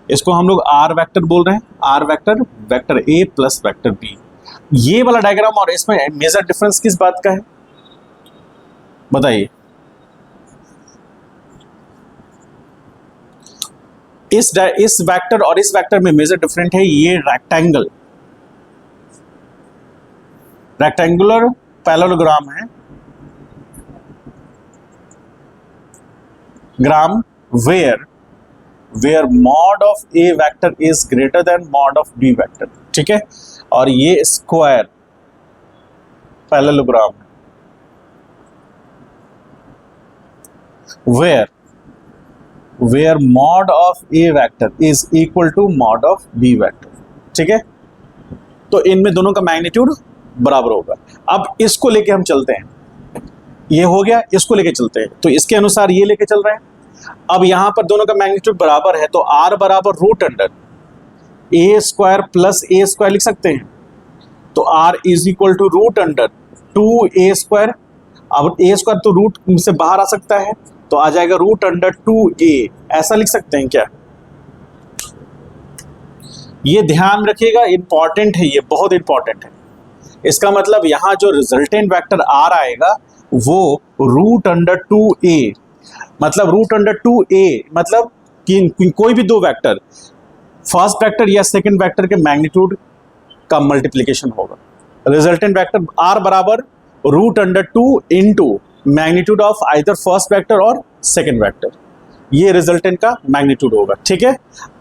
इसको हम लोग आर वेक्टर बोल रहे हैं, R vector, vector A plus vector B. ये वाला डायग्राम और इसमें मेजर डिफरेंस किस बात का है बताइए? इस वेक्टर और इस वेक्टर में मेजर डिफरेंट है ये रेक्टेंगुलर पैरेललोग्राम है, gram where mod of A vector is greater than mod of B vector, ठीक है। और ये स्क्वायर पैरेललोग्राम है where mod of A vector is equal to mod of B vector, ठीक है। तो इनमें दोनों का मैग्नीट्यूड बराबर होगा। अब इसको लेके हम चलते हैं, ये हो गया, इसको लेके चलते हैं। तो इसके अनुसार ये लेके चल रहे हैं। अब यहां पर दोनों का मैग्नीट्यूड बराबर है तो आर बराबर root under A square plus A square लिख सकते हैं। तो R is equal to root under 2a square. अब a स्क्वायर तो रूट से बाहर आ सकता है तो आ जाएगा रूट अंडर 2a, ऐसा लिख सकते हैं क्या? ये ध्यान रखिएगा, इंपॉर्टेंट है, ये बहुत इंपॉर्टेंट है। इसका मतलब यहां जो रिजल्टेंट वेक्टर आर आएगा वो रूट अंडर 2a, मतलब रूट अंडर 2a मतलब कि कोई भी दो वेक्टर, फर्स्ट वेक्टर या सेकंड वेक्टर के मैग्नीट्यूड का मल्टीप्लिकेशन होगा। रिजल्टेंट वेक्टर आर बराबर root under 2 into magnitude of either first vector और सेकंड वेक्टर, ये रिजल्टेंट का मैग्नीट्यूड होगा, ठीक है।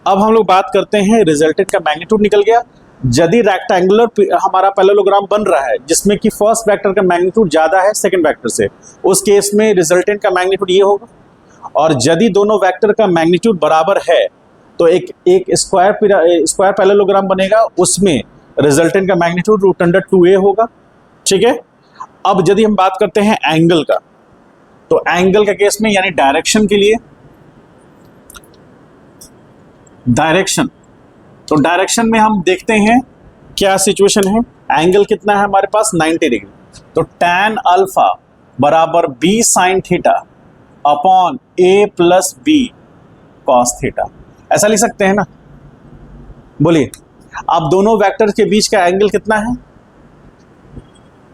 अब हम लोग बात करते हैं, रिजल्टेंट का मैग्नीट्यूड निकल गया। यदि रेक्टेंगुलर हमारा पैरेललोग्राम बन रहा है जिसमें कि फर्स्ट वेक्टर का मैग्नीट्यूड ज्यादा है सेकंड वेक्टर से, उस केस में रिजल्टेंट का मैग्नीट्यूड ये होगा। और यदि दोनों वेक्टर का मैग्नीट्यूड बराबर है तो एक स्क्वायर पैरेललोग्राम बनेगा, उसमें रिजल्टेंट का मैग्नीट्यूड रूट अंडर 2a होगा, ठीक है। अब यदि हम बात करते हैं एंगल का, तो एंगल का केस में यानी डायरेक्शन के लिए, डायरेक्शन, तो डायरेक्शन में हम देखते हैं क्या सिचुएशन है। एंगल कितना है हमारे पास 90 डिग्री, तो tan अल्फा बराबर b sine theta upon a plus B cos theta, ऐसा लिख सकते हैं ना? बोलिए, अब दोनों वेक्टर के बीच का एंगल कितना है?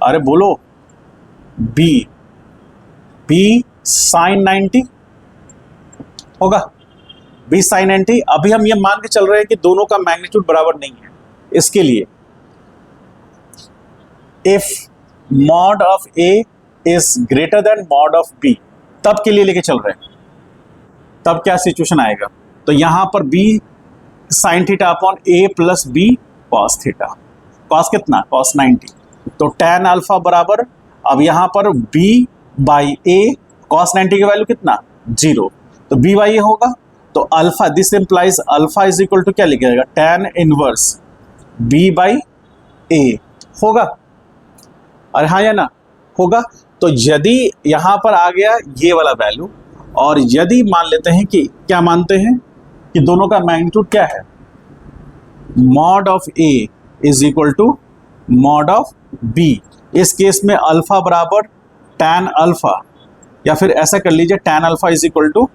अरे बोलो, b साइन 90 होगा, b साइन 90। अभी हम ये मान के चल रहे हैं कि दोनों का मैग्नीट्यूड बराबर नहीं है। इसके लिए if mod of a is greater than mod of b, तब के लिए लेके चल रहे हैं, तब क्या सिचुएशन आएगा? तो यहां पर b sine theta upon a plus b cos theta, cos कितना? कॉस 90। तो tan अल्फा बराबर, अब यहां पर b बाई a, कॉस 90 की वैल्यू कितना? 0, तो b बाई a होगा। तो alpha, this implies alpha is equal to क्या लिखेगा? tan inverse b by a होगा। अरे हाँ या ना? होगा। तो यदि यहां पर आ गया ये वाला वैल्यू, और यदि मान लेते हैं कि क्या मानते हैं कि दोनों का मैग्नीट्यूड क्या है? Mod of a is equal to mod of b। इस केस में अल्फा बराबर tan अल्फा, या फिर ऐसा कर लीजिए tan alpha is equal to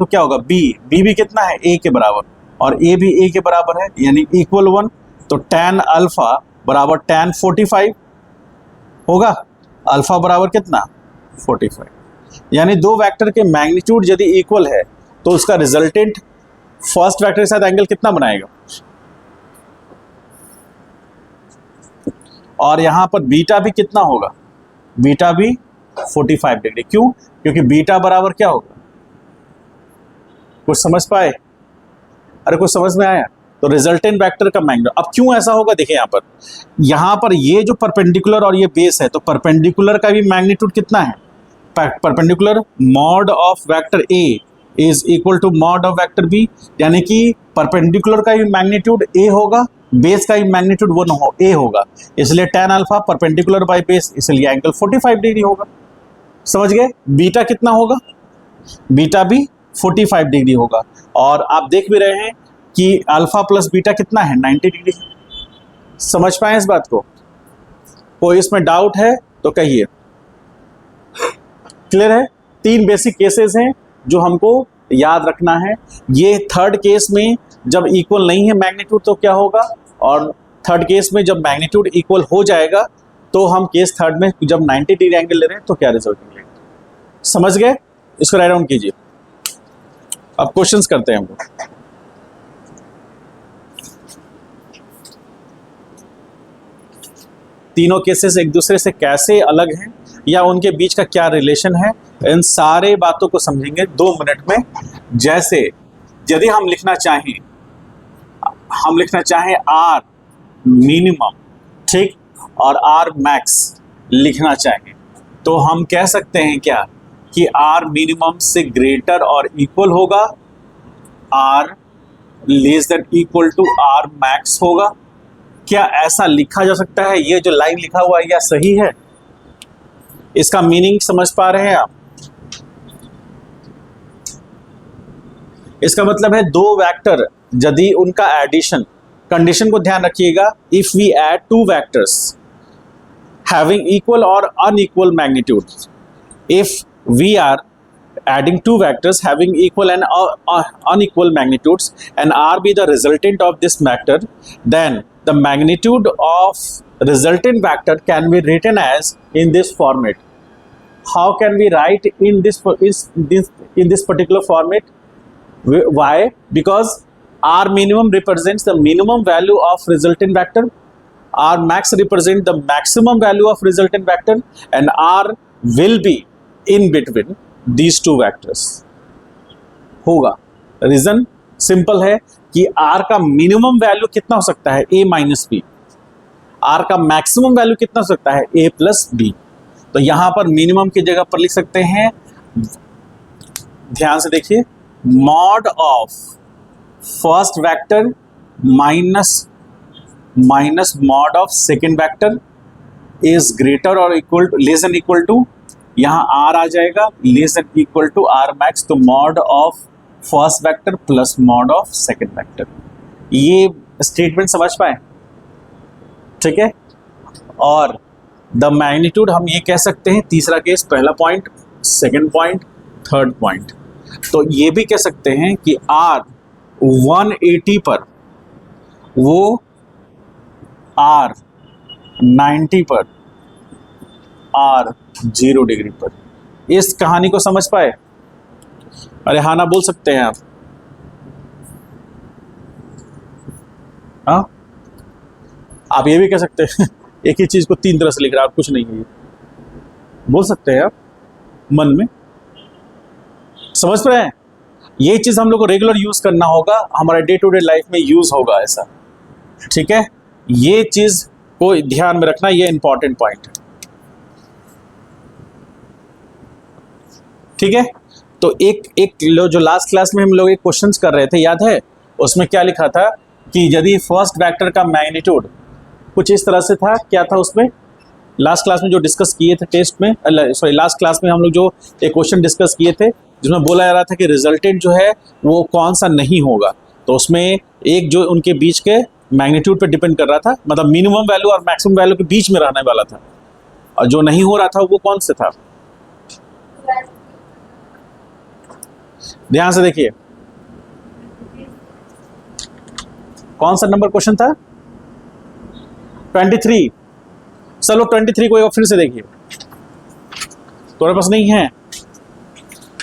क्या होगा? b भी कितना है? a के बराबर, और a भी a के बराबर है यानी इक्वल 1। तो tan अल्फा बराबर tan 45 होगा। अल्फा बराबर कितना? 45। यानी दो वेक्टर के मैग्नीट्यूड यदि इक्वल है तो उसका रिजल्टेंट फर्स्ट वेक्टर के साथ एंगल कितना बनाएगा? और यहां पर बीटा भी कितना होगा? बीटा भी 45 डिग्री। क्यों? क्योंकि बीटा बराबर क्या होगा? कुछ समझ पाए? अरे कुछ समझ में आया? तो रिजल्टेंट वेक्टर का मैग्नीट्यूड, अब क्यों ऐसा होगा देखिए, यहां पर ये जो परपेंडिकुलर और ये बेस है, तो परपेंडिकुलर का भी मैग्नीट्यूड कितना है? Perpendicular mod of vector a is equal to mod of vector b, यानी कि परपेंडिकुलर का भी मैग्नीट्यूड a होगा, बेस का मैग्नीट्यूड वो ए होगा, इसलिए tan alpha perpendicular by base, इसलिए एंगल 45 डिग्री होगा। समझ गए? बीटा कितना होगा? बीटा भी 45 डिग्री होगा। और आप देख भी रहे हैं कि अल्फा प्लस बीटा कितना है? 90 डिग्री। समझ पाए इस बात को? कोई इसमें डाउट है तो कहिए। क्लियर है? 3 बेसिक केसेस हैं जो हमको याद रखना है। ये थर्ड केस में जब इक्वल नहीं है मैग्नीट्यूड तो क्या होगा, और थर्ड केस में जब मैग्नीट्यूड इक्वल हो जाएगा तो हम केस थर्ड में जब 90 डिग्री एंगल ले रहे हैं तो क्या रिजल्ट मिलेगा। समझ गए? इसको राइट डाउन कीजिए। अब क्वेश्चंस करते हैं हम लोग। तीनों केसेस एक दूसरे से कैसे अलग हैं या उनके बीच का क्या रिलेशन है, इन सारे बातों को समझेंगे 2 मिनट में। जैसे यदि हम लिखना चाहें आर मिनिमम, ठीक, और आर मैक्स लिखना चाहें तो हम कह सकते हैं क्या कि आर मिनिमम से ग्रेटर और इक्वल होगा, R less than equal to R max होगा। क्या ऐसा लिखा जा सकता है? ये जो लाइन लिखा हुआ है क्या सही है? इसका मीनिंग समझ पा रहे हैं आप? इसका मतलब है 2 वेक्टर यदि उनका एडिशन, कंडीशन को ध्यान रखिएगा, if we add 2 vectors having equal और unequal magnitude, if we are adding 2 vectors having equal and unequal magnitudes and r be the resultant of this vector, then the magnitude of resultant vector can be written as in this format. How can we write in this particular format? Why? Because r minimum represents the minimum value of resultant vector, r max represents the maximum value of resultant vector, and r will be in between these 2 vectors होगा। Reason simple है कि r का minimum value कितना हो सकता है? a minus B. r का maximum value कितना हो सकता है? a plus B. तो यहां पर मिनिमम की जगह पर लिख सकते हैं, ध्यान से देखिए, mod of first vector minus mod of second vector is greater और equal to, less than equal to, यहाँ r आ जाएगा, less than equal to r max, तो mod of first vector plus mod of second vector. ये statement समझ पाए? ठीक है। और द मैग्नीट्यूड हम ये कह सकते हैं, तीसरा केस, पहला point, second point, third point. तो ये भी कह सकते हैं कि r 180 पर, वो r 90 पर, r 0 डिग्री पर। इस कहानी को समझ पाए? अरे हाँ ना बोल सकते हैं आप? हाँ, आप ये भी कह सकते हैं एक ही चीज को 3 तरह से लिख रहा है, आप कुछ नहीं है, ये बोल सकते हैं आप मन में। समझ रहे हैं? ये चीज हम लोग को रेगुलर यूज करना होगा, हमारे डे टू डे लाइफ में यूज होगा ऐसा। ठीक है, ये चीज को ध्यान में रखना, ये इंपॉर्टेंट पॉइंट है। ठीक है, तो एक जो लास्ट क्लास में हम लोग एक क्वेश्चंस कर रहे थे, याद है? उसमें क्या लिखा था कि यदि फर्स्ट वेक्टर का मैग्नीट्यूड कुछ इस तरह से था, क्या था उसमें? लास्ट क्लास में जो डिस्कस किए थे टेस्ट में, लास्ट क्लास में हम लोग जो एक क्वेश्चन डिस्कस किए थे जिसमें बोला जा रहा था कि रिजल्टेंट जो है वो कौन सा नहीं होगा। तो उसमें एक जो उनके बीच के मैग्नीट्यूड पे डिपेंड कर रहा था, मतलब मिनिमम वैल्यू और मैक्सिमम वैल्यू के बीच में रहने वाला था, और जो नहीं हो रहा था वो कौन से था? ध्यान से देखिए, कौन सा नंबर क्वेश्चन था? 23। चलो 23 को एक फिर से देखिए, तुम्हारे पास नहीं है,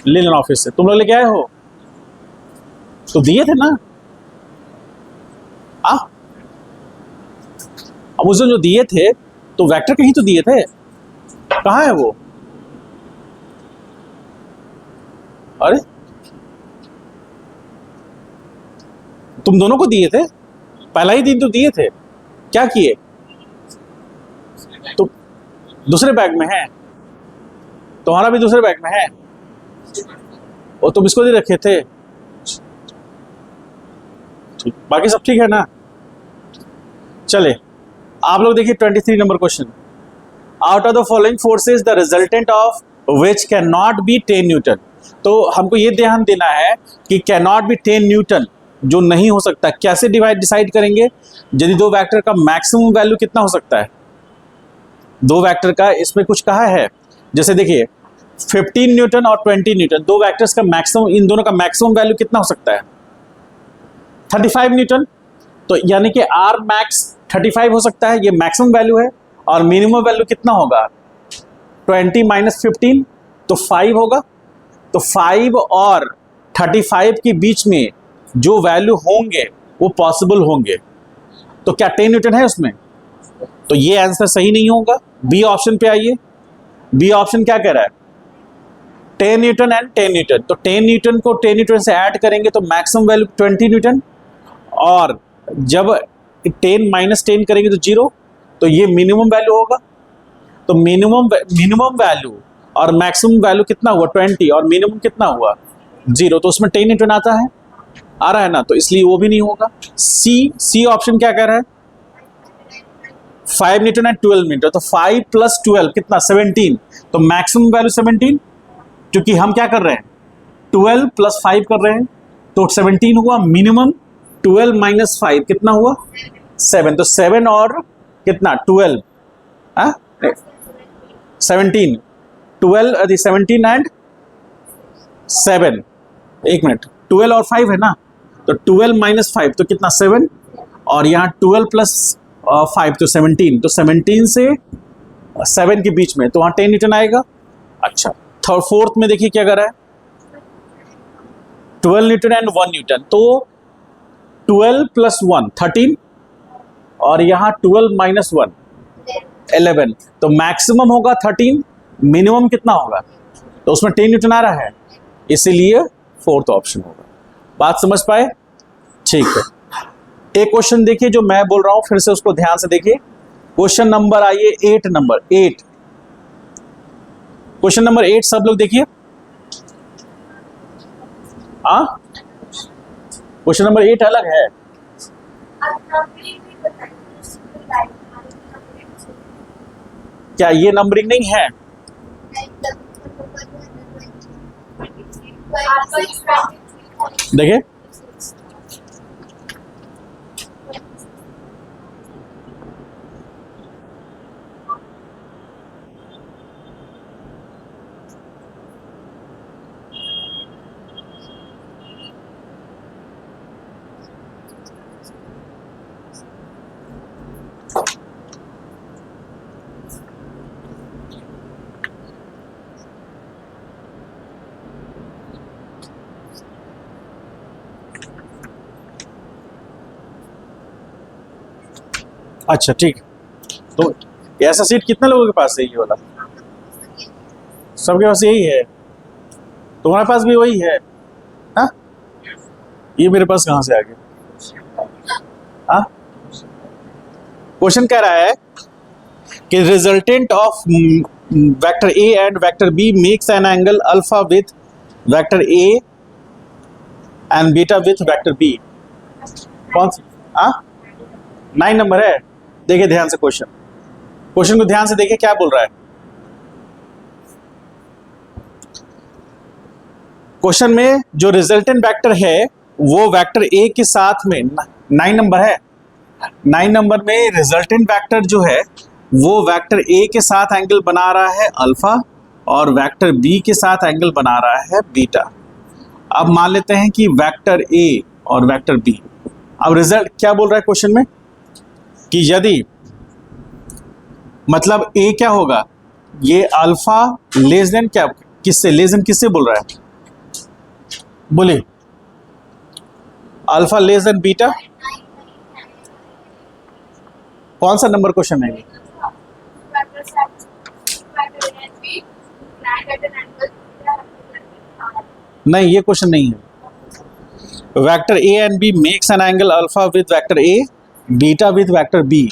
ले लेना ऑफिस से। तुम लोग लेके आए हो तो दिए थे ना? अब उस दिन जो दिए थे तो वेक्टर कहीं तो दिए थे, कहाँ है वो? अरे तुम दोनों को दिए थे, पहला ही दिन तो दिए थे, क्या किए? तो दूसरे बैग में है, तुम्हारा भी दूसरे बैग में है, और तुम इसको दे रखे थे। ठीक, बाकी सब ठीक है ना? चले आप लोग देखिए 23 number question. Out of the following forces the resultant of which can not be 10 Newton. तो हमको ये ध्यान देना है कि कैन नॉट बी 10 न्यूटन जो नहीं हो सकता, कैसे डिसाइड करेंगे? यदि दो वेक्टर का मैक्सिमम वैल्यू कितना हो सकता है, दो वेक्टर का इसमें कुछ कहा है, जैसे देखिए 15 न्यूटन और 20 न्यूटन, दो वेक्टर्स का मैक्सिमम, इन दोनों का मैक्सिमम वैल्यू कितना हो सकता है? 35 न्यूटन। तो यानी कि आर मैक्स 35 हो सकता है, ये मैक्सिमम वैल्यू है। और मिनिमम वैल्यू कितना होगा? 20 माइनस 15 तो 5 होगा। तो 5 और 35 के बीच में जो वैल्यू होंगे वो पॉसिबल होंगे। तो क्या 10 न्यूटन है उसमें? तो ये आंसर सही नहीं होगा। बी ऑप्शन पे आइए। बी ऑप्शन क्या कह रहा है? 10 न्यूटन एंड 10 न्यूटन। तो 10 न्यूटन को 10 न्यूटन से ऐड करेंगे तो मैक्सिमम वैल्यू 20 न्यूटन, और जब 10 माइनस 10 करेंगे तो 0, तो ये मिनिमम वैल्यू होगा। तो मिनिमम वैल्यू और मैक्सिमम वैल्यू कितना हुआ? 20, और मिनिमम कितना हुआ? 0। तो उसमें 10 न्यूटन आता है, आ रहा है ना, तो इसलिए वो भी नहीं होगा। सी ऑप्शन क्या कह रहा है? 5 न्यूटन एंड 12 मीटर। तो 5 प्लस 12 कितना? 17। तो मैक्सिमम वैल्यू 17, क्योंकि हम क्या कर रहे हैं? 12 प्लस 5 कर रहे हैं, तो 17 हुआ। मिनिमम 12 माइनस 5 कितना हुआ? 7। तो 7 और कितना? 12, 17, 12 17 एंड 7, एक मिनट, 12 और 5 है ना, तो 12 माइनस 5 तो कितना? 7, और यहाँ 12 प्लस 5 तो 17, तो 17 से 7 के बीच में, तो वहाँ 10 न्यूटन आएगा। अच्छा, फोर्थ में देखिए क्या कर रहा है? 12 न्यूटन एंड 1 न्यूटन। तो 12 प्लस 1 13, और यहाँ 12 माइनस 1 11। तो मैक्सिमम होगा 13, मिनिमम कितना होगा? तो उसमें 10 न्यूटन आ रहा है, इसीलिए फोर्थ ऑप्शन होगा। बात समझ पाए? ठीक है। एक क्वेश्चन देखिए जो मैं बोल रहा हूं, फिर से उसको ध्यान से देखिए। क्वेश्चन नंबर आइए 8 नंबर 8। क्वेश्चन नंबर 8 सब लोग देखिए। हाँ, क्वेश्चन नंबर 8 अलग है। क्या ये नंबरिंग नहीं है? देखिए अच्छा ठीक। तो ऐसा सीट कितने लोगों के पास है ये वाला? सबके पास यही है? तुम्हारे पास भी वही है? हाँ, ये मेरे पास कहां से आ गया? हाँ, क्वेश्चन कह रहा है कि resultant of vector A and vector B makes an angle alpha with vector A and beta with vector B. कौन सी? 9 नंबर है। देखिए ध्यान से क्वेश्चन को ध्यान से देखिए क्या बोल रहा है। क्वेश्चन में जो रिजल्टेंट वेक्टर है वो वेक्टर ए के साथ में 9 नंबर है। 9 नंबर में रिजल्टेंट वेक्टर जो है वो वेक्टर ए के साथ एंगल बना रहा है अल्फा, और वेक्टर बी के साथ एंगल बना रहा है बीटा। अब मान लेते हैं कि वेक्टर ए और वेक्टर बी, अब रिजल्ट क्या बोल रहा है क्वेश्चन में कि यदि मतलब ए क्या होगा, ये अल्फा लेस देन क्या, किससे लेस देन किससे बोल रहा है? बोलिए, अल्फा लेस देन बीटा। कौन सा नंबर क्वेश्चन है ये? नहीं, ये क्वेश्चन नहीं है। Vector A and B makes an angle alpha with vector A, beta with vector B.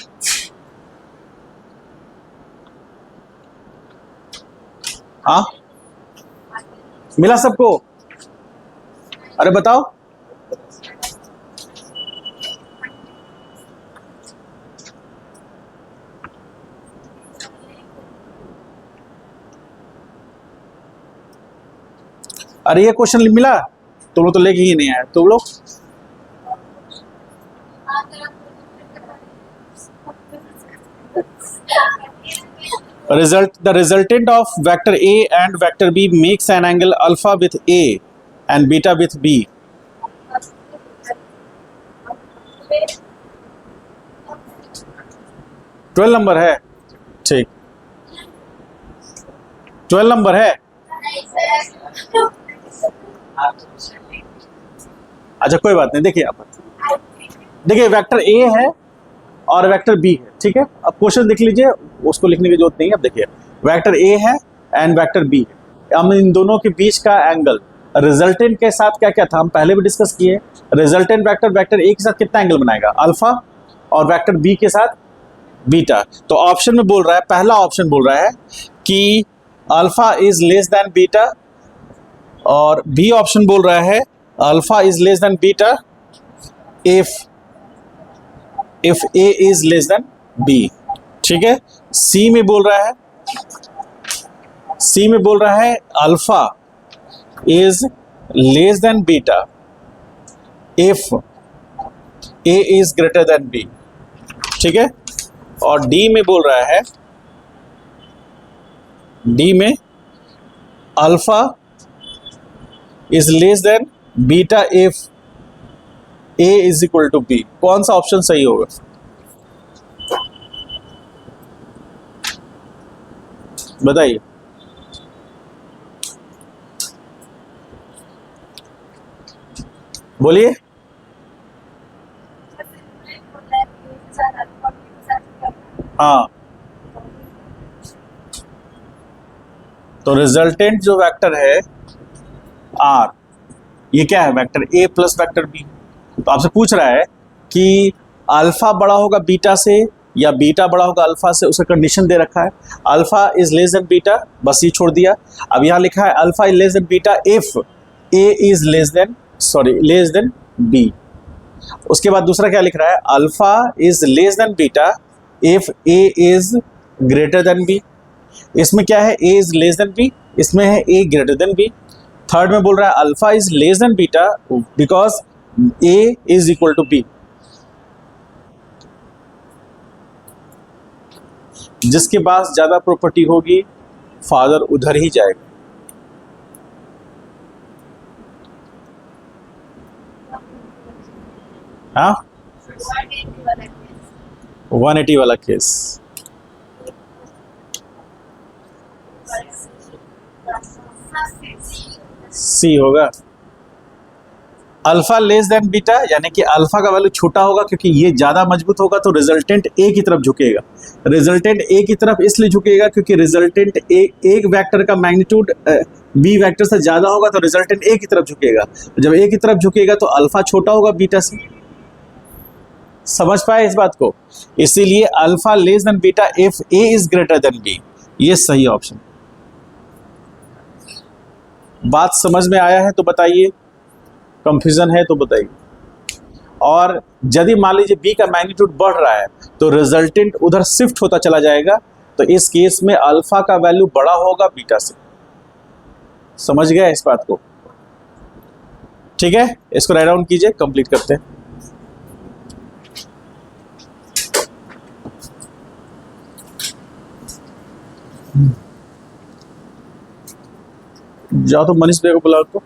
हाँ, मिला सबको? अरे बताओ। अरे ये क्वेश्चन मिला, तुम लोग तो लेके ही नहीं आए तुम लोग। The resultant of vector A and vector B makes an angle alpha with A and beta with B. 12 number है, ठीक 12 नंबर है। अच्छा कोई बात नहीं, देखिए आप देखिए वेक्टर ए है और वेक्टर बी है, ठीक है। अब क्वेश्चन देख लीजिए, उसको लिखने की जरूरत नहीं है। अब देखिए वेक्टर ए है एंड वेक्टर बी है, हम इन दोनों के बीच का एंगल रिजल्टेंट के साथ क्या क्या था हम पहले भी डिस्कस किए। रिजल्टेंट वेक्टर वेक्टर ए के साथ कितना एंगल बनाएगा, अल्फा, और वेक्टर बी के साथ बीटा। तो ऑप्शन में बोल रहा है, पहला ऑप्शन बोल रहा है कि alpha is less than beta, और बी ऑप्शन बोल रहा है alpha is less than beta if A is less than B, ठीक है। सी में बोल रहा है alpha is less than beta if A is greater than B, ठीक है। और डी में बोल रहा है, डी में alpha is less than beta if A is equal to B. कौन सा ऑप्शन सही होगा, बताइए। बोलिए। हाँ, तो रिजल्टेंट जो वेक्टर है आर, ये क्या है, vector A plus vector B. तो आपसे पूछ रहा है कि अल्फा बड़ा होगा बीटा से या बीटा बड़ा होगा अल्फा से, उसका कंडीशन दे रखा है alpha is less than beta, बस ये छोड़ दिया। अब यहाँ लिखा है alpha is less than beta if A is less than B. उसके बाद दूसरा क्या लिख रहा है, alpha is less than beta if A is greater than B. इसमें क्या है, A is less than B, इसमें है A greater than B. Third में बोल रहा है alpha is less than beta because A is equal to B. जिसके पास ज्यादा प्रॉपर्टी होगी फादर उधर ही जाएगा। हाँ, 180 वाला केस। सी होगा। अल्फा लेस देन बीटा यानी कि अल्फा का वैल्यू छोटा होगा, क्योंकि ये ज्यादा मजबूत होगा तो रिजल्टेंट ए की तरफ झुकेगा। रिजल्टेंट ए की तरफ इसलिए झुकेगा क्योंकि रिजल्टेंट एक वेक्टर का मैग्नीट्यूड बी वेक्टर से ज्यादा होगा, तो रिजल्टेंट ए की तरफ झुकेगा। जब ए की तरफ झुकेगा तो अल्फा छोटा होगा बीटा से। समझ पाए इस बात को, इसीलिए alpha less than beta if A is greater than B, ये सही ऑप्शन। बात समझ में आया है तो बताइए, कंफ्यूजन है तो बताइए। और यदि मान लीजिए बी का मैग्नीट्यूड बढ़ रहा है तो रिजल्टेंट उधर शिफ्ट होता चला जाएगा, तो इस केस में अल्फा का वैल्यू बड़ा होगा बीटा से। समझ गए इस बात को, ठीक है। इसको राइट डाउन कीजिए, कंप्लीट करते हैं। जाओ तो मनीष भैया को बुलाओ तो।